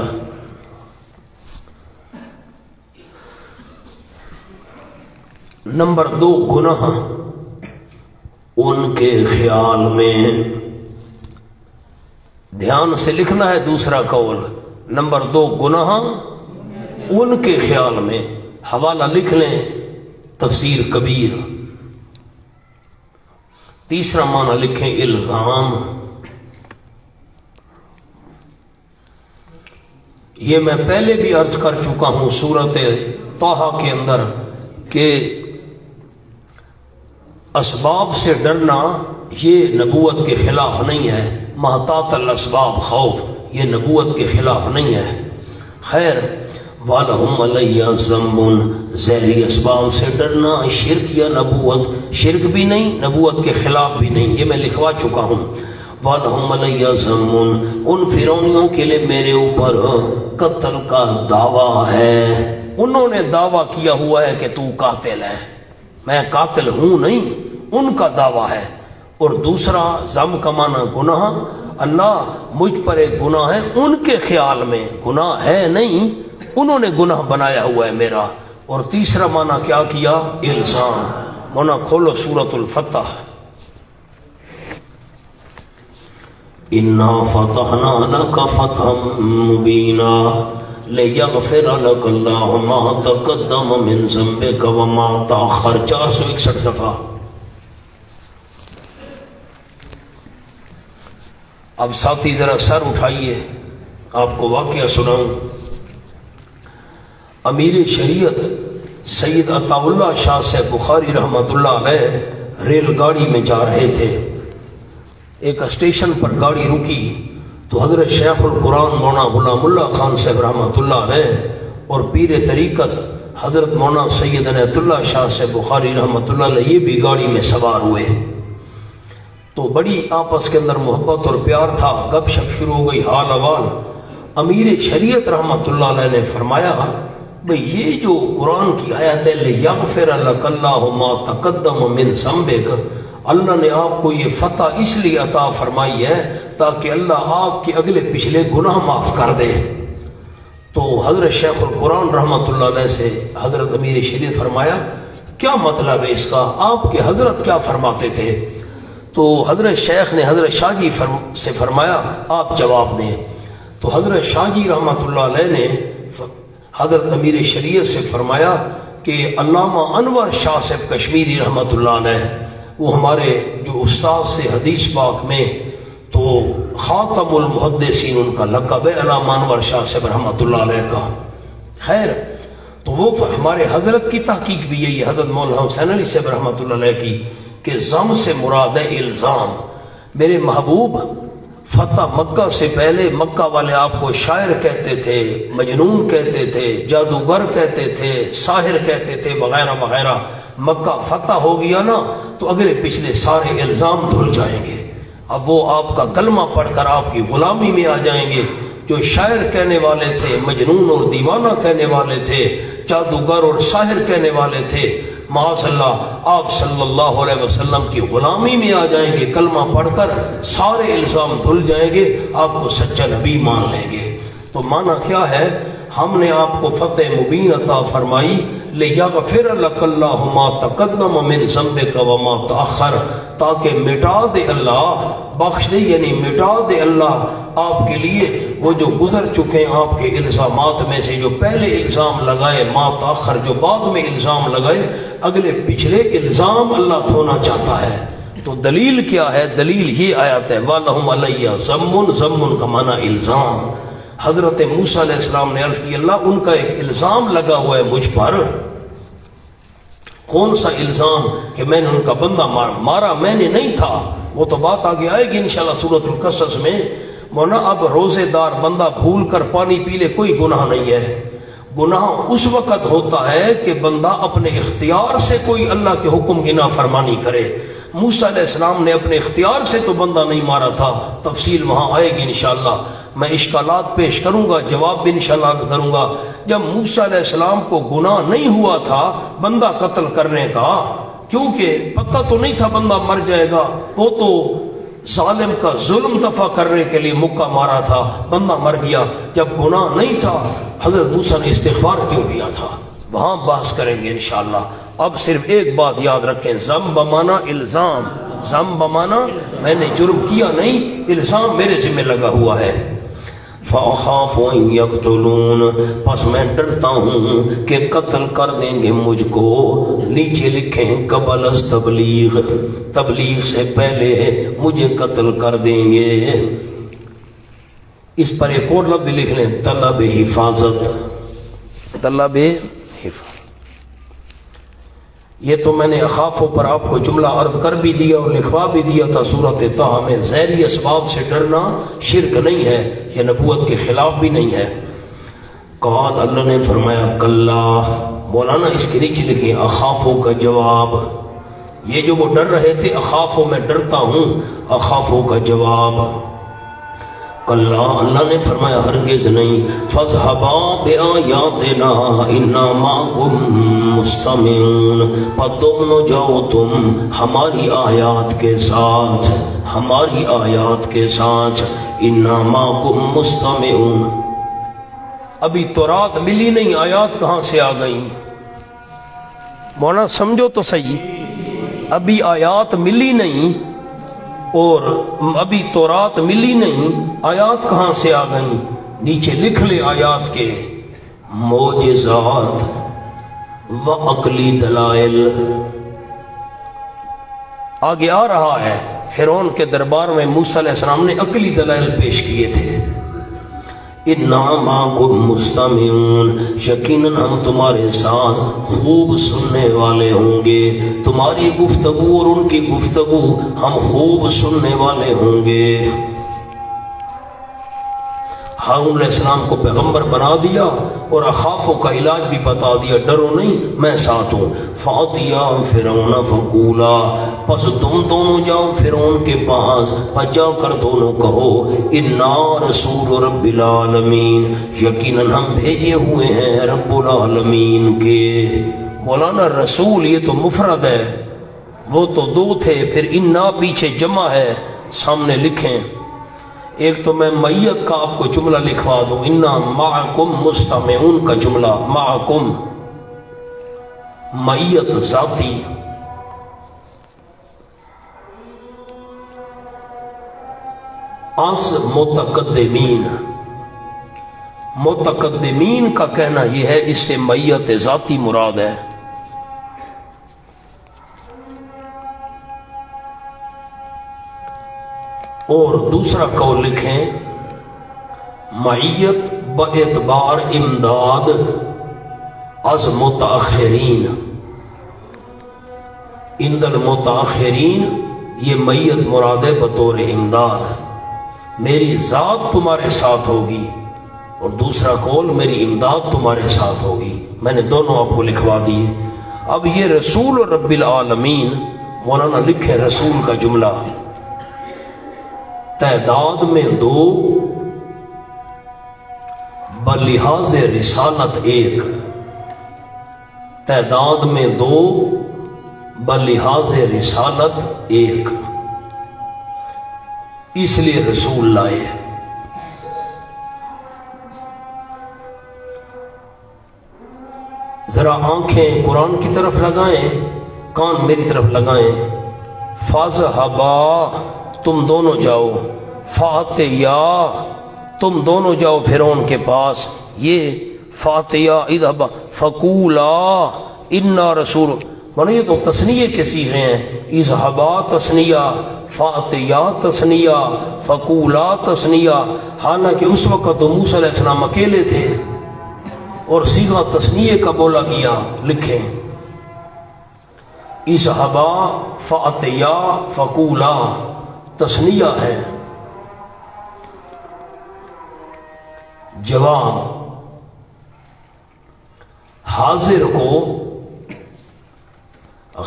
نمبر 2 گناہ ان کے خیال میں. دھیان سے لکھنا ہے دوسرا قول. نمبر 2 گناہ ان کے خیال میں. حوالہ لکھ لیں تفسیر کبیر. تیسرا معنی لکھیں الزام. یہ میں پہلے بھی عرض کر چکا ہوں سورۃ طٰہٰ کے اندر کہ اسباب سے ڈرنا یہ نبوت کے خلاف نہیں ہے. محتاط الاسباب خوف، یہ نبوت کے خلاف نہیں ہے. خیر، وَلَهُمْ عَلَيَّ ذَنْبٌ، ظاہری اسباب سے ڈرنا شرک یا نبوت. شرک بھی نہیں، نبوت کے خلاف بھی نہیں، یہ میں لکھوا چکا ہوں. وَلَهُمْ عَلَيَّ ذَنْبٌ، ان فرعونیوں کے لیے میرے اوپر قتل کا دعویٰ ہے. انہوں نے دعویٰ کیا ہوا ہے کہ تو قاتل ہے، میں قاتل ہوں نہیں، ان کا دعویٰ ہے. اور دوسرا ذنب کا معنی گناہ. اللہ مجھ پر ایک گناہ ہے، ان کے خیال میں گناہ ہے نہیں، انہوں نے گناہ بنایا ہوا ہے میرا. اور تیسرا معنی کیا کیا؟ الزام. معنی کھولو سورۃ الفتح. اِنَّا فَتَحْنَا لَكَ فَتْحًا مُبِينًا لِيَغْفِرَ لَكَ اللَّهُ مَا تَقَدَّمَ مِنْ ذَنبِكَ وَمَا تَأَخَّرَ. 461 صفحہ. اب ساتھی ذرا سر اٹھائیے، آپ کو واقعہ سناؤں. امیر شریعت سید عطا اللہ شاہ سے بخاری رحمۃ اللہ علیہ ریل گاڑی میں جا رہے تھے. ایک اسٹیشن پر گاڑی رکی تو حضرت شیخ القرآن مولانا غلام اللہ خان صاحب رحمۃ اللہ علیہ اور پیر طریقت حضرت مولانا سید عنایت اللہ شاہ سے بخاری رحمۃ اللہ علیہ یہ بھی گاڑی میں سوار ہوئے. تو بڑی آپس کے اندر محبت اور پیار تھا، گپ شپ شروع ہو گئی، حال احوال. امیر شریعت رحمۃ اللہ علیہ نے فرمایا بھئی یہ جو قرآن کی آیت ہے لِیَغْفِرَ لَكَ اللَّهُ مَا تَقَدَّمَ مِنْ ذَنبِكَ، اللہ نے آپ کو یہ فتح اس لیے عطا فرمائی ہے تاکہ اللہ آپ کے اگلے پچھلے گناہ معاف کر دے۔ تو حضرت شیخ القرآن رحمۃ اللہ علیہ سے حضرت امیر شریعت فرمایا کیا مطلب ہے اس کا، آپ کے حضرت کیا فرماتے تھے؟ تو حضرت شیخ نے حضرت شاہ جی سے فرمایا آپ جواب دیں۔ تو حضرت شاہ جی رحمۃ اللہ علیہ نے حضرت امیر شریعت سے فرمایا کہ علامہ انور شاہ صاحب کشمیری رحمۃ اللہ علیہ، وہ ہمارے جو استاد سے حدیث پاک میں تو خاتم المحدثین ان کا لقب ہے، علامہ انور شاہ صاحب رحمۃ اللہ علیہ کا۔ خیر، تو وہ ہمارے حضرت کی تحقیق بھی یہی ہے، حضرت مولانا حسین علی صاحب رحمۃ اللہ علیہ کی، کہ ضم سے مراد ہے الزام۔ میرے محبوب، فتح مکہ سے پہلے مکہ والے آپ کو شاعر کہتے تھے، مجنون کہتے تھے، جادوگر کہتے تھے، ساحر کہتے تھے، وغیرہ وغیرہ۔ مکہ فتح ہو گیا نا تو اگلے پچھلے سارے الزام دھل جائیں گے۔ اب وہ آپ کا کلمہ پڑھ کر آپ کی غلامی میں آ جائیں گے۔ جو شاعر کہنے والے تھے، مجنون اور دیوانہ کہنے والے تھے، جادوگر اور ساحر کہنے والے تھے، معاذ اللہ آپ صلی اللہ علیہ وسلم کی غلامی میں آ جائیں گے۔ کلمہ پڑھ کر سارے الزام دھل جائیں گے، آپ کو سچا نبی مان لیں گے۔ تو معنی کیا ہے؟ ہم نے آپ کو فتح مبین عطا فرمائی، لِيَغْفِرَ لَكَ اللَّهُ مَا تَقَدَّمَ مِن ذَنبِكَ وَمَا تَأَخَّرَ، تاکہ مٹا دے اللہ، بخش دے یعنی مٹا دے اللہ آپ کے لیے وہ جو گزر چکے ہیں آپ کے الزامات میں سے، جو پہلے الزام لگائے، ما تاخر جو بعد میں الزام لگائے، اگلے پچھلے الزام اللہ دھونا چاہتا ہے۔ تو دلیل کیا ہے؟ دلیل یہ آیت ہے وَلَهُمْ عَلَيَّ ذَمٌّ، ذَمٌّ کا معنی الزام۔ حضرت موسیٰ علیہ السلام نے عرض کی اللہ ان کا ایک الزام لگا ہوا ہے مجھ پر۔ کون سا الزام؟ کہ میں نے ان کا بندہ مارا میں نے نہیں تھا۔ وہ تو بات آگے آئے گی انشاءاللہ سورۃ القصص میں۔ مونا اب روزے دار بندہ بھول کر پانی پی لے کوئی گناہ نہیں ہے۔ گناہ اس وقت ہوتا ہے کہ بندہ اپنے اختیار سے کوئی اللہ کے حکم کی نافرمانی کرے۔ موسیٰ علیہ السلام نے اپنے اختیار سے تو بندہ نہیں مارا تھا، تفصیل وہاں آئے گی انشاءاللہ۔ میں اشکالات پیش کروں گا، جواب بھی انشاءاللہ کروں گا۔ جب موسیٰ علیہ السلام کو گناہ نہیں ہوا تھا بندہ قتل کرنے کا، کیونکہ پتہ تو نہیں تھا بندہ مر جائے گا، وہ تو ظالم کا ظلم دفع کرنے کے لیے مکہ مارا تھا، بندہ مر گیا۔ جب گناہ نہیں تھا حضرت موسیٰ نے استغفار کیوں کیا تھا؟ وہاں بحث کریں گے انشاءاللہ۔ اب صرف ایک بات یاد رکھیں، ذنب بمانا الزام، ذنب بمانا میں نے جرم کیا نہیں، الزام میرے ذمہ لگا ہوا ہے۔ فَأَخَافُ أَن يَقْتُلُونَ، پس میں ڈرتا ہوں کہ قتل کر دیں گے مجھ کو۔ نیچے لکھیں قبل از تبلیغ، تبلیغ سے پہلے مجھے قتل کر دیں گے۔ اس پر ایک اور لفظ لکھ لیں، طلب حفاظت، طلب حفاظت۔ یہ تو میں نے اخافوں پر آپ کو جملہ عرض کر بھی دیا اور لکھوا بھی دیا تھا سورۃ طٰہٰ میں۔ ظاہری اسباب سے ڈرنا شرک نہیں ہے، یہ نبوت کے خلاف بھی نہیں ہے۔ قال، اللہ نے فرمایا کلا، مولانا اس کے نیچے لکھیں اخافوں کا جواب۔ یہ جو وہ ڈر رہے تھے اخافوں میں ڈرتا ہوں، اخافوں کا جواب کلا، اللہ نے فرمایا ہرگز نہیں، فَاذْهَبَا بِآيَاتِنَا إِنَّا مَعَكُمْ مُسْتَمِعُونَ، پر دونوں جاؤ تم ہماری آیات کے ساتھ، ہماری آیات کے ساتھ، إِنَّا مَعَكُمْ مُسْتَمِعُونَ۔ ابھی تورات ملی نہیں، آیات کہاں سے آ گئیں؟ مولانا سمجھو تو صحیح، ابھی آیات ملی نہیں اور ابھی تورات ملی نہیں، آیات کہاں سے آ گئیں؟ نیچے لکھ لے آیات کے معجزات و عقلی دلائل۔ آگے آ رہا ہے فرعون کے دربار میں موسیٰ علیہ السلام نے عقلی دلائل پیش کیے تھے۔ اِنَّا مَعَكُمْ مُسْتَمِعُونَ، یقیناً ہم تمہارے ساتھ خوب سننے والے ہوں گے، تمہاری گفتگو اور ان کی گفتگو ہم خوب سننے والے ہوں گے۔ ہارون علیہ السلام کو پیغمبر بنا دیا اور اخافوں کا علاج بھی بتا دیا، ڈرو نہیں میں ساتھ ہوں۔ فَأْتِيَا فِرْعَوْنَ فَقُولَا، پس تم دونوں جاؤ فرعون کے پاس، پس جا کر دونوں کہو اِنَّا رَسُولُ رَبِّ الْعَالَمِينَ، یقیناً ہم بھیجے ہوئے ہیں رب العالمین کے۔ مولانا رسول یہ تو مفرد ہے، وہ تو دو تھے، پھر انا پیچھے جمع ہے، سامنے لکھیں۔ ایک تو میں میت کا آپ کو جملہ لکھوا دوں، انا معکم مستمعون کا جملہ، معکم میت ذاتی، از متقدمین، متقدمین کا کہنا یہ ہے اس سے میت ذاتی مراد ہے۔ اور دوسرا قول لکھیں، معیت باعتبار امداد از متاخرین، عند المتاخرین، یہ میت مراد ہے بطور امداد، میری ذات تمہارے ساتھ ہوگی، اور دوسرا قول میری امداد تمہارے ساتھ ہوگی۔ میں نے دونوں آپ کو لکھوا دیے۔ اب یہ رسول رب العالمین، مولانا لکھے رسول کا جملہ، تعداد میں دو، بلحاظ رسالت ایک، تعداد میں دو، بلحاظ رسالت ایک، اس لیے رسول لائے۔ ذرا آنکھیں قرآن کی طرف لگائیں، کان میری طرف لگائیں۔ فاذهبا، تم دونوں جاؤ، فاتیا، تم دونوں جاؤ فرعون کے پاس، یہ فاتیا اذهبا فقولا انا رسول، مانو یہ تو تثنیے کے صیغے ہیں، اذهبا تثنیہ، فاتیا تثنیہ، فقولا تثنیہ، حالانکہ اس وقت تو موسیٰ علیہ السلام اکیلے تھے اور صیغہ تثنیے کا بولا گیا۔ لکھیں اذهبا فاتیا فقولا، تثنیہ ہے۔ جواب، حاضر کو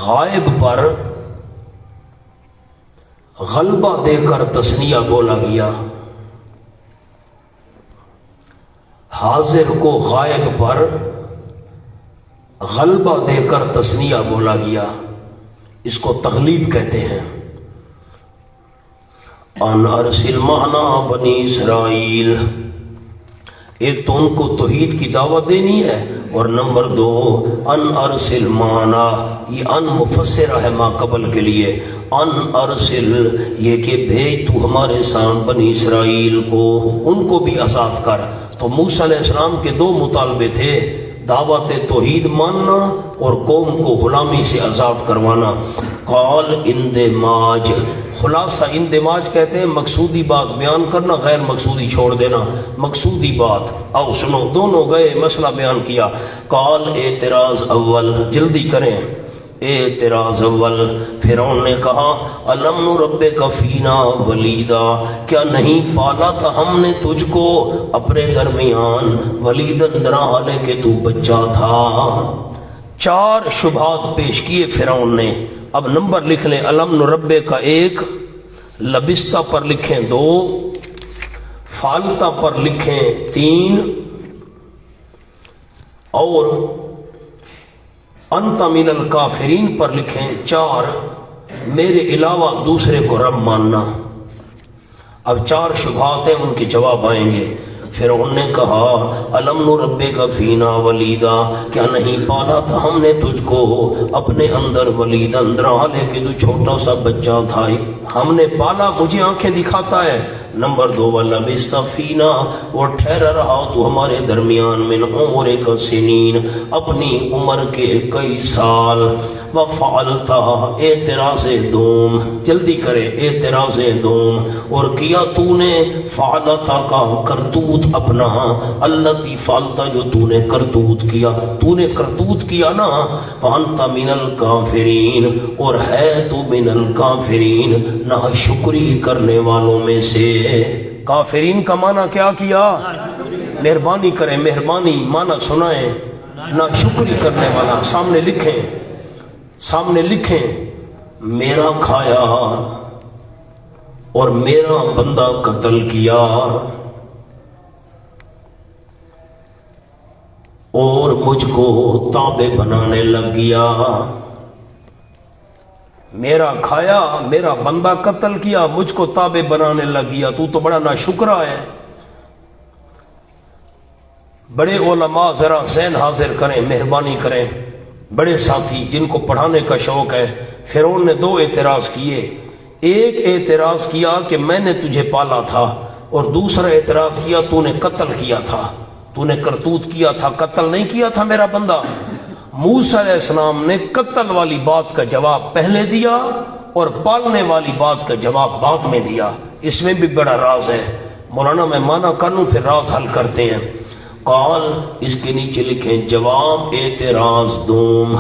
غائب پر غلبہ دے کر تثنیہ بولا گیا، حاضر کو غائب پر غلبہ دے کر تثنیہ بولا گیا، اس کو تغلیب کہتے ہیں۔ ان ارسل معنا بنی اسرائیل، ایک تو ان کو توحید کی دعوت دینی ہے، اور نمبر دو ان ارسل معنا، یہ ان مفسرہ ہے ما قبل کے لیے، ان ارسل یہ کہ بھیج تو ہمارے ساتھ بنی اسرائیل کو، ان کو بھی آزاد کر۔ تو موسیٰ علیہ السلام کے دو مطالبے تھے، دعوت توحید ماننا اور قوم کو غلامی سے آزاد کروانا۔ قال اندماج، خلاصہ اندماج کہتے ہیں مقصودی بات بیان کرنا، غیر مقصودی چھوڑ دینا، مقصودی بات۔ آؤ سنو، دونوں گئے مسئلہ بیان کیا۔ قال اعتراض اول، جلدی کریں، اعتراض اول، فرعون نے کہا الم نربک فینا ولیدا، کیا نہیں پالا تھا ہم نے تجھ کو اپنے درمیان، ولیدن درا حالے کہ تو بچہ تھا۔ چار شبہات پیش کیے فرعون نے، اب نمبر لکھ لیں، الم نربک کا ایک، لبستہ پر لکھیں دو، فالتہ پر لکھیں تین، اور انت من الکافرین پر لکھیں چار، میرے علاوہ دوسرے کو رب ماننا۔ اب چار شبہات ہیں، ان کے جواب آئیں گے۔ فرعون نے کہا الم نربک فینا ولیدا، کیا نہیں پالا تھا ہم نے تجھ کو اپنے اندر ولیدا، اندر حالے کہ تو چھوٹا سا بچہ تھا، ہم نے پالا، مجھے آنکھیں دکھاتا ہے۔ نمبر دو ولبثت فینا، اور ٹھہرا رہا تو ہمارے درمیان من عمرک سنین، اپنی عمر کے کئی سال۔ وفعلت، اعتراض دوم، جلدی کرے، اعتراض دوم، اور کیا تو نے فعلت کا کرتوت اپنا، التی فعلت جو تو نے کرتوت کیا، تو نے کرتوت کیا نا، وانت من الکافرین، اور ہے تو من الکافرین، ناشکری کرنے والوں میں سے۔ کافرین کا معنی کیا کیا؟ مہربانی کریں، مہربانی معنی سنائیں، ناشکری کرنے والا۔ سامنے لکھیں، سامنے لکھیں، میرا کھایا اور میرا بندہ قتل کیا، اور مجھ کو تابع بنانے لگ گیا۔ میرا کھایا، میرا بندہ قتل کیا، مجھ کو تابع بنانے لگ گیا، تو بڑا ناشکرا ہے۔ بڑے علماء ذرا ذہن حاضر کریں، مہربانی کریں، بڑے ساتھی جن کو پڑھانے کا شوق ہے۔ فرعون نے 2 اعتراض کیے، ایک اعتراض کیا کہ میں نے تجھے پالا تھا، اور دوسرا اعتراض کیا تو نے قتل کیا تھا، تو نے کرتوت کیا تھا، قتل نہیں کیا تھا میرا بندہ۔ موسیٰ علیہ السلام نے قتل والی بات کا جواب پہلے دیا اور پالنے والی بات کا جواب بعد میں دیا۔ اس میں بھی بڑا راز ہے، مولانا میں مانا کروں پھر راز حل کرتے ہیں۔ قال، اس کے نیچے لکھیں جواب اعتراض دوم،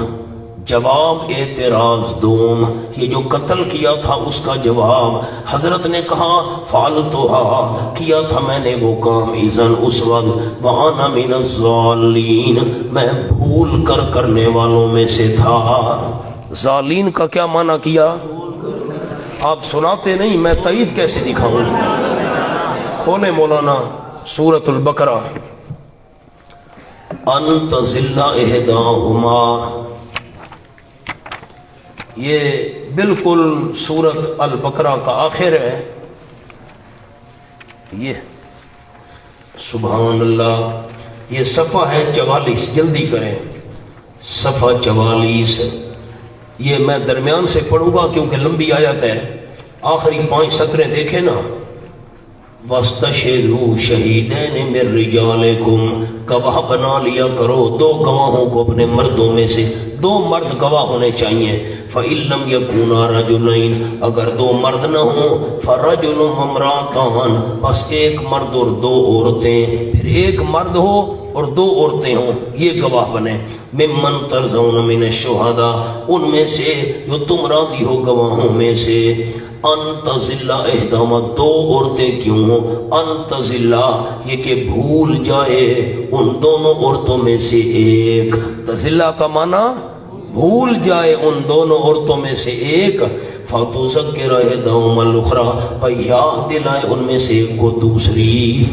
جواب اعتراض دوم، یہ جو قتل کیا تھا اس کا جواب۔ حضرت نے کہا فعلتها، کیا تھا میں نے وہ کام، اذن اس وقت، وانا من الضالین، میں بھول کر کرنے والوں میں سے تھا۔ ضالین کا کیا معنی کیا؟ آپ سناتے نہیں، میں تائید کیسے دکھاؤں؟ کھولے مولانا سورۃ البقرہ، ان تضل احداہما، یہ بالکل سورۃ البقرہ کا آخر ہے۔ یہ سبحان اللہ، یہ صفحہ ہے 44، جلدی کریں، صفحہ 44۔ یہ میں درمیان سے پڑھوں گا کیونکہ لمبی آیت ہے، آخری 5 سطریں دیکھیں نا۔ وَاسْتَشْهِدُوا شَهِيدَيْنِ مِن رِّجَالِكُمْ، گواہ بنا لیا کرو 2 گواہوں کو اپنے مردوں میں سے، 2 مرد گواہ ہونے چاہیے۔ فَإِن لَّمْ يَكُونَا رَجُلَيْنِ، اگر 2 مرد نہ ہوں، فَرَجُلٌ وَامْرَأَتَانِ، بس 1 مرد اور 2 عورتیں، پھر 1 مرد ہو اور 2 عورتیں ہوں، یہ گواہ بنے۔ ممن ترضون من الشہداء، ان میں سے جو تم راضی ہو گواہوں میں سے۔ ان تضل احدہما، 2 عورتیں کیوں ہوں؟ ان تضل، یہ کہ بھول جائے ان دونوں عورتوں میں سے ایک۔ تضل کا معنی بھول جائے ان دونوں عورتوں میں سے ایک۔ فتذکر احدہما الاخری، پر یاد دلائے ان میں سے ایک کو دوسری۔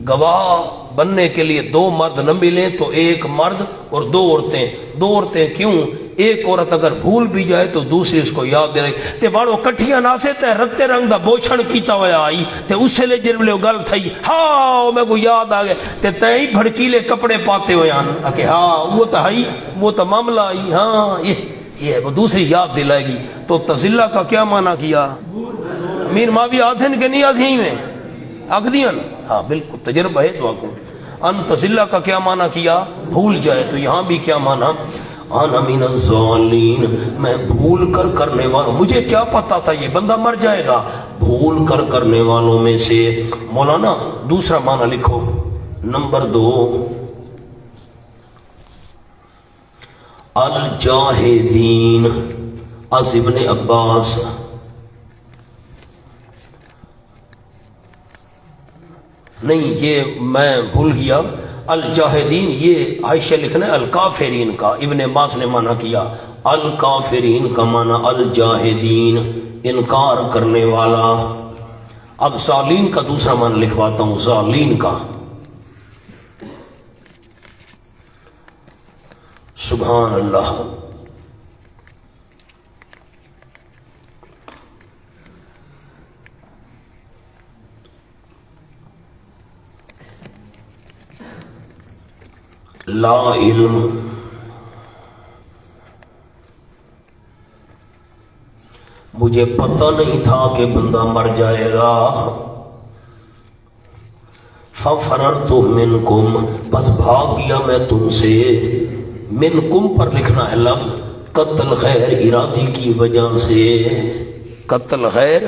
گواہ بننے کے لیے 2 مرد نہ ملیں تو 1 مرد اور 2 عورتیں۔ 2 عورتیں کیوں؟ ایک عورت اگر بھول بھی جائے تو دوسری اس کو یاد دے رہی تے باڑو کٹھیاں نہ سے تے رتے رنگ دا بوچھن کیتا ہویا آئی تے اسے لے جربلے گل تھئی، ہاں میں کو یاد آ گئے تے تئی بھڑکیلے کپڑے پاتے ہوئے آن کہ ہاں وہ تو ہائی، وہ تو معاملہ آئی، ہاں یہ ہے، وہ دوسری یاد دلائے گی۔ تو تضلہ کا کیا معنی کیا؟ میر ماوی آدھن کے نہیں آدھیں میں آخدیاں، ہاں بالکل تجربہ ہے تو آکوں۔ ان تضلہ کا کیا معنی کیا؟ بھول جائے۔ تو یہاں بھی کیا معنی؟ انا من الضالین، میں بھول کر کرنے والوں، مجھے کیا پتا تھا یہ بندہ مر جائے گا، بھول کر کرنے والوں میں سے۔ مولانا دوسرا معنی لکھو، نمبر 2، الجاہدین، از ابن عباس۔ نہیں یہ میں بھول گیا، الجاہدین یہ عائشہ لکھنا ہے الکافرین کا، ابن عباس نے معنی کیا الکافرین کا معنی الجاہدین، انکار کرنے والا۔ اب ظالین کا دوسرا معنی لکھواتا ہوں، ظالین کا۔ سبحان اللہ، لا علم، مجھے پتہ نہیں تھا کہ بندہ مر جائے گا۔ ففررت منکم، بس بھاگ گیا میں تم سے۔ منکم پر لکھنا ہے لفظ قتل غیر ارادی کی وجہ سے، قتل غیر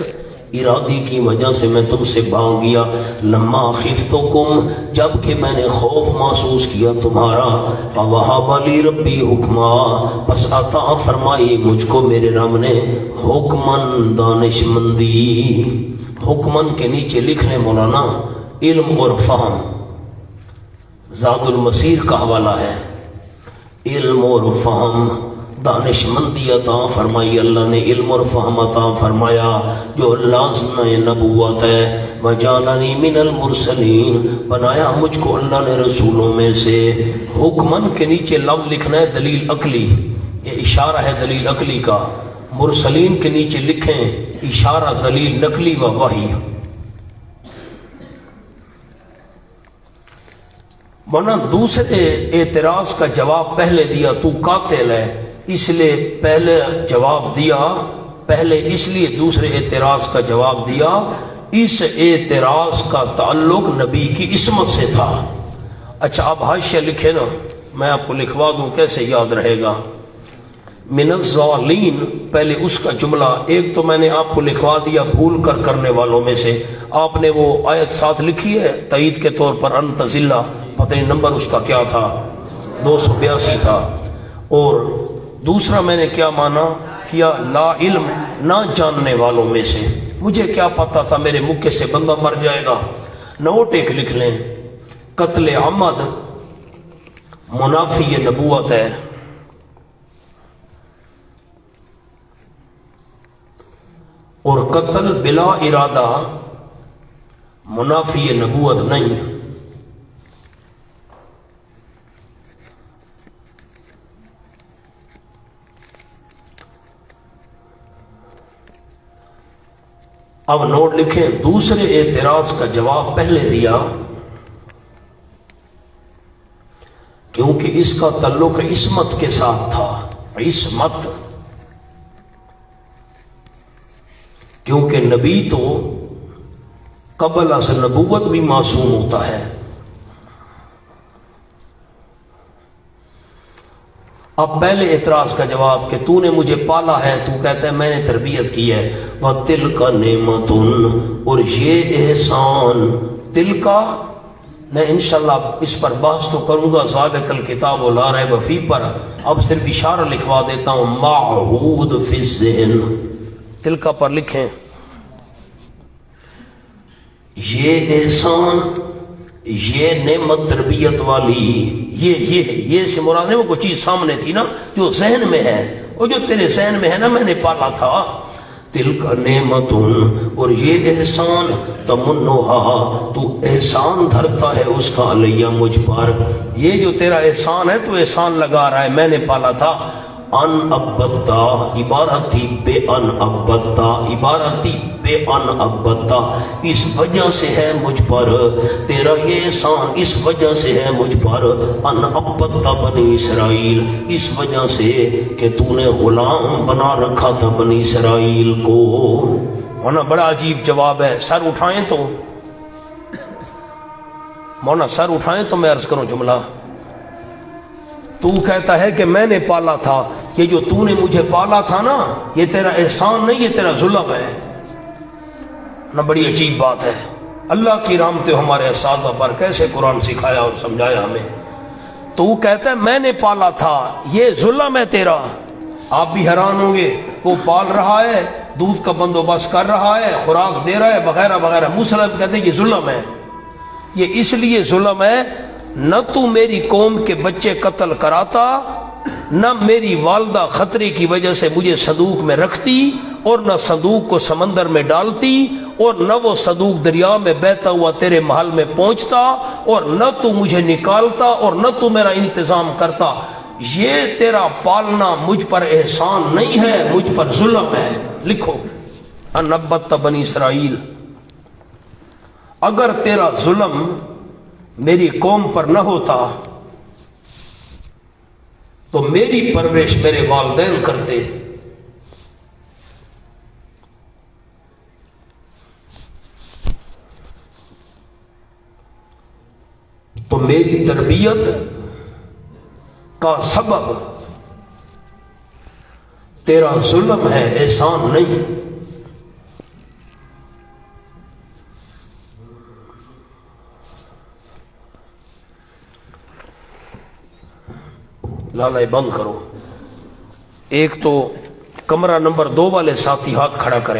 ارادی کی وجہ سے میں تم سے بھاگ گیا۔ لما خفتکم، جب کہ میں نے خوف محسوس کیا تمہارا۔ فوہب لی ربی حکما، بس عطا فرمائی مجھ کو میرے رب نے حکمن، دانش مندی۔ حکمن کے نیچے لکھ لیں مولانا علم اور فہم، زاد المسیر کا حوالہ ہے۔ علم اور فہم، دانش مندی عطا فرمائی اللہ نے، علم اور فہم عطا فرمایا جو لازمہ نبوت ہے۔ وجعلنی من المرسلین، بنایا مجھ کو اللہ نے رسولوں میں سے۔ حکمن کے نیچے لفظ لکھنا ہے دلیل عقلی، یہ اشارہ ہے دلیل عقلی کا۔ مرسلین کے نیچے لکھیں اشارہ دلیل نقلی و وحی. مولانا دوسرے اعتراض کا جواب پہلے دیا تو قاتل ہے اس لیے پہلے جواب دیا، پہلے اس لیے دوسرے اعتراض کا جواب دیا. اس اعتراض کا تعلق نبی کی عصمت سے تھا. اچھا اب حاشیہ لکھے نا، میں آپ کو لکھوا دوں کیسے یاد رہے گا. من الظالین پہلے اس کا جملہ ایک تو میں نے آپ کو لکھوا دیا بھول کر کرنے والوں میں سے. آپ نے وہ آیت ساتھ لکھی ہے تائید کے طور پر انت ذلہ، پتہ نہیں نمبر اس کا کیا تھا، 282 تھا. اور دوسرا میں نے کیا مانا کیا، لا علم نہ جاننے والوں میں سے. مجھے کیا پتا تھا میرے مکے سے بندہ مر جائے گا. نوٹ ایک لکھ لیں، قتل عمد منافی نبوت ہے، اور قتل بلا ارادہ منافی نبوت نہیں. اب نوٹ لکھیں، دوسرے اعتراض کا جواب پہلے دیا کیونکہ اس کا تعلق عصمت کے ساتھ تھا. عصمت، کیونکہ نبی تو قبل از نبوت بھی معصوم ہوتا ہے. اب پہلے اعتراض کا جواب کہ تو نے مجھے پالا ہے، تو کہتا ہے میں نے تربیت کی ہے. وَتِلْكَ نِعْمَةٌ، اور یہ احسان. تل کا میں انشاءاللہ اس پر بحث تو کروں گا ذالک الکتاب لا ریب فیہ پر. اب صرف اشارہ لکھوا دیتا ہوں، معہود فی الذہن. تل کا پر لکھیں یہ احسان، یہ نعمت تربیت والی، یہ سے مراد ہے وہ کوئی چیز سامنے تھی نا جو ذہن میں ہے، اور جو تیرے ذہن میں ہے نا میں نے پالا تھا. تلک نعمت، اور یہ احسان، تمنھا تو احسان دھرتا ہے اس کا علیہ مجھ پر. یہ جو تیرا احسان ہے تو احسان لگا رہا ہے میں نے پالا تھا. ان ابتا عبارت تھی بے ان ابتا، عبارت تھی بے ان ابتا، اس وجہ سے ہے مجھ پر تیرا یہ احسان، اس وجہ سے ہے مجھ پر. ان ابتا بنی اسرائیل، اس وجہ سے کہ تو نے غلام بنا رکھا تھا بنی اسرائیل کو. مولانا بڑا عجیب جواب ہے. سر اٹھائیں تو مولانا سر اٹھائیں تو میں عرض کروں جملہ. تو کہتا ہے کہ میں نے پالا تھا، یہ جو تو نے مجھے پالا تھا نا یہ تیرا احسان نہیں، یہ تیرا ظلم ہے نا. بڑی عجیب بات ہے. اللہ کی رحمت ہمارے اساتذہ پر کیسے قرآن سکھایا اور سمجھایا ہمیں. تو کہتا ہے میں نے پالا تھا، یہ ظلم ہے تیرا. آپ بھی حیران ہوں گے، وہ پال رہا ہے، دودھ کا بندوبست کر رہا ہے، خوراک دے رہا ہے وغیرہ وغیرہ. مسلم کہتے ہیں یہ ظلم ہے. یہ اس لیے ظلم ہے نہ تو میری قوم کے بچے قتل کراتا، نہ میری والدہ خطرے کی وجہ سے مجھے صندوق میں رکھتی، اور نہ صندوق کو سمندر میں ڈالتی، اور نہ وہ صندوق دریا میں بہتا ہوا تیرے محل میں پہنچتا، اور نہ تو مجھے نکالتا، اور نہ تو میرا انتظام کرتا. یہ تیرا پالنا مجھ پر احسان نہیں ہے، مجھ پر ظلم ہے. لکھو ان ابت بنی اسرائیل. اگر تیرا ظلم میری قوم پر نہ ہوتا تو میری پرورش میرے والدین کرتے. تو میری تربیت کا سبب تیرا ظلم ہے، احسان نہیں. لالا بند کرو. ایک تو کمرہ نمبر 2 والے ساتھی ہاتھ کھڑا کریں.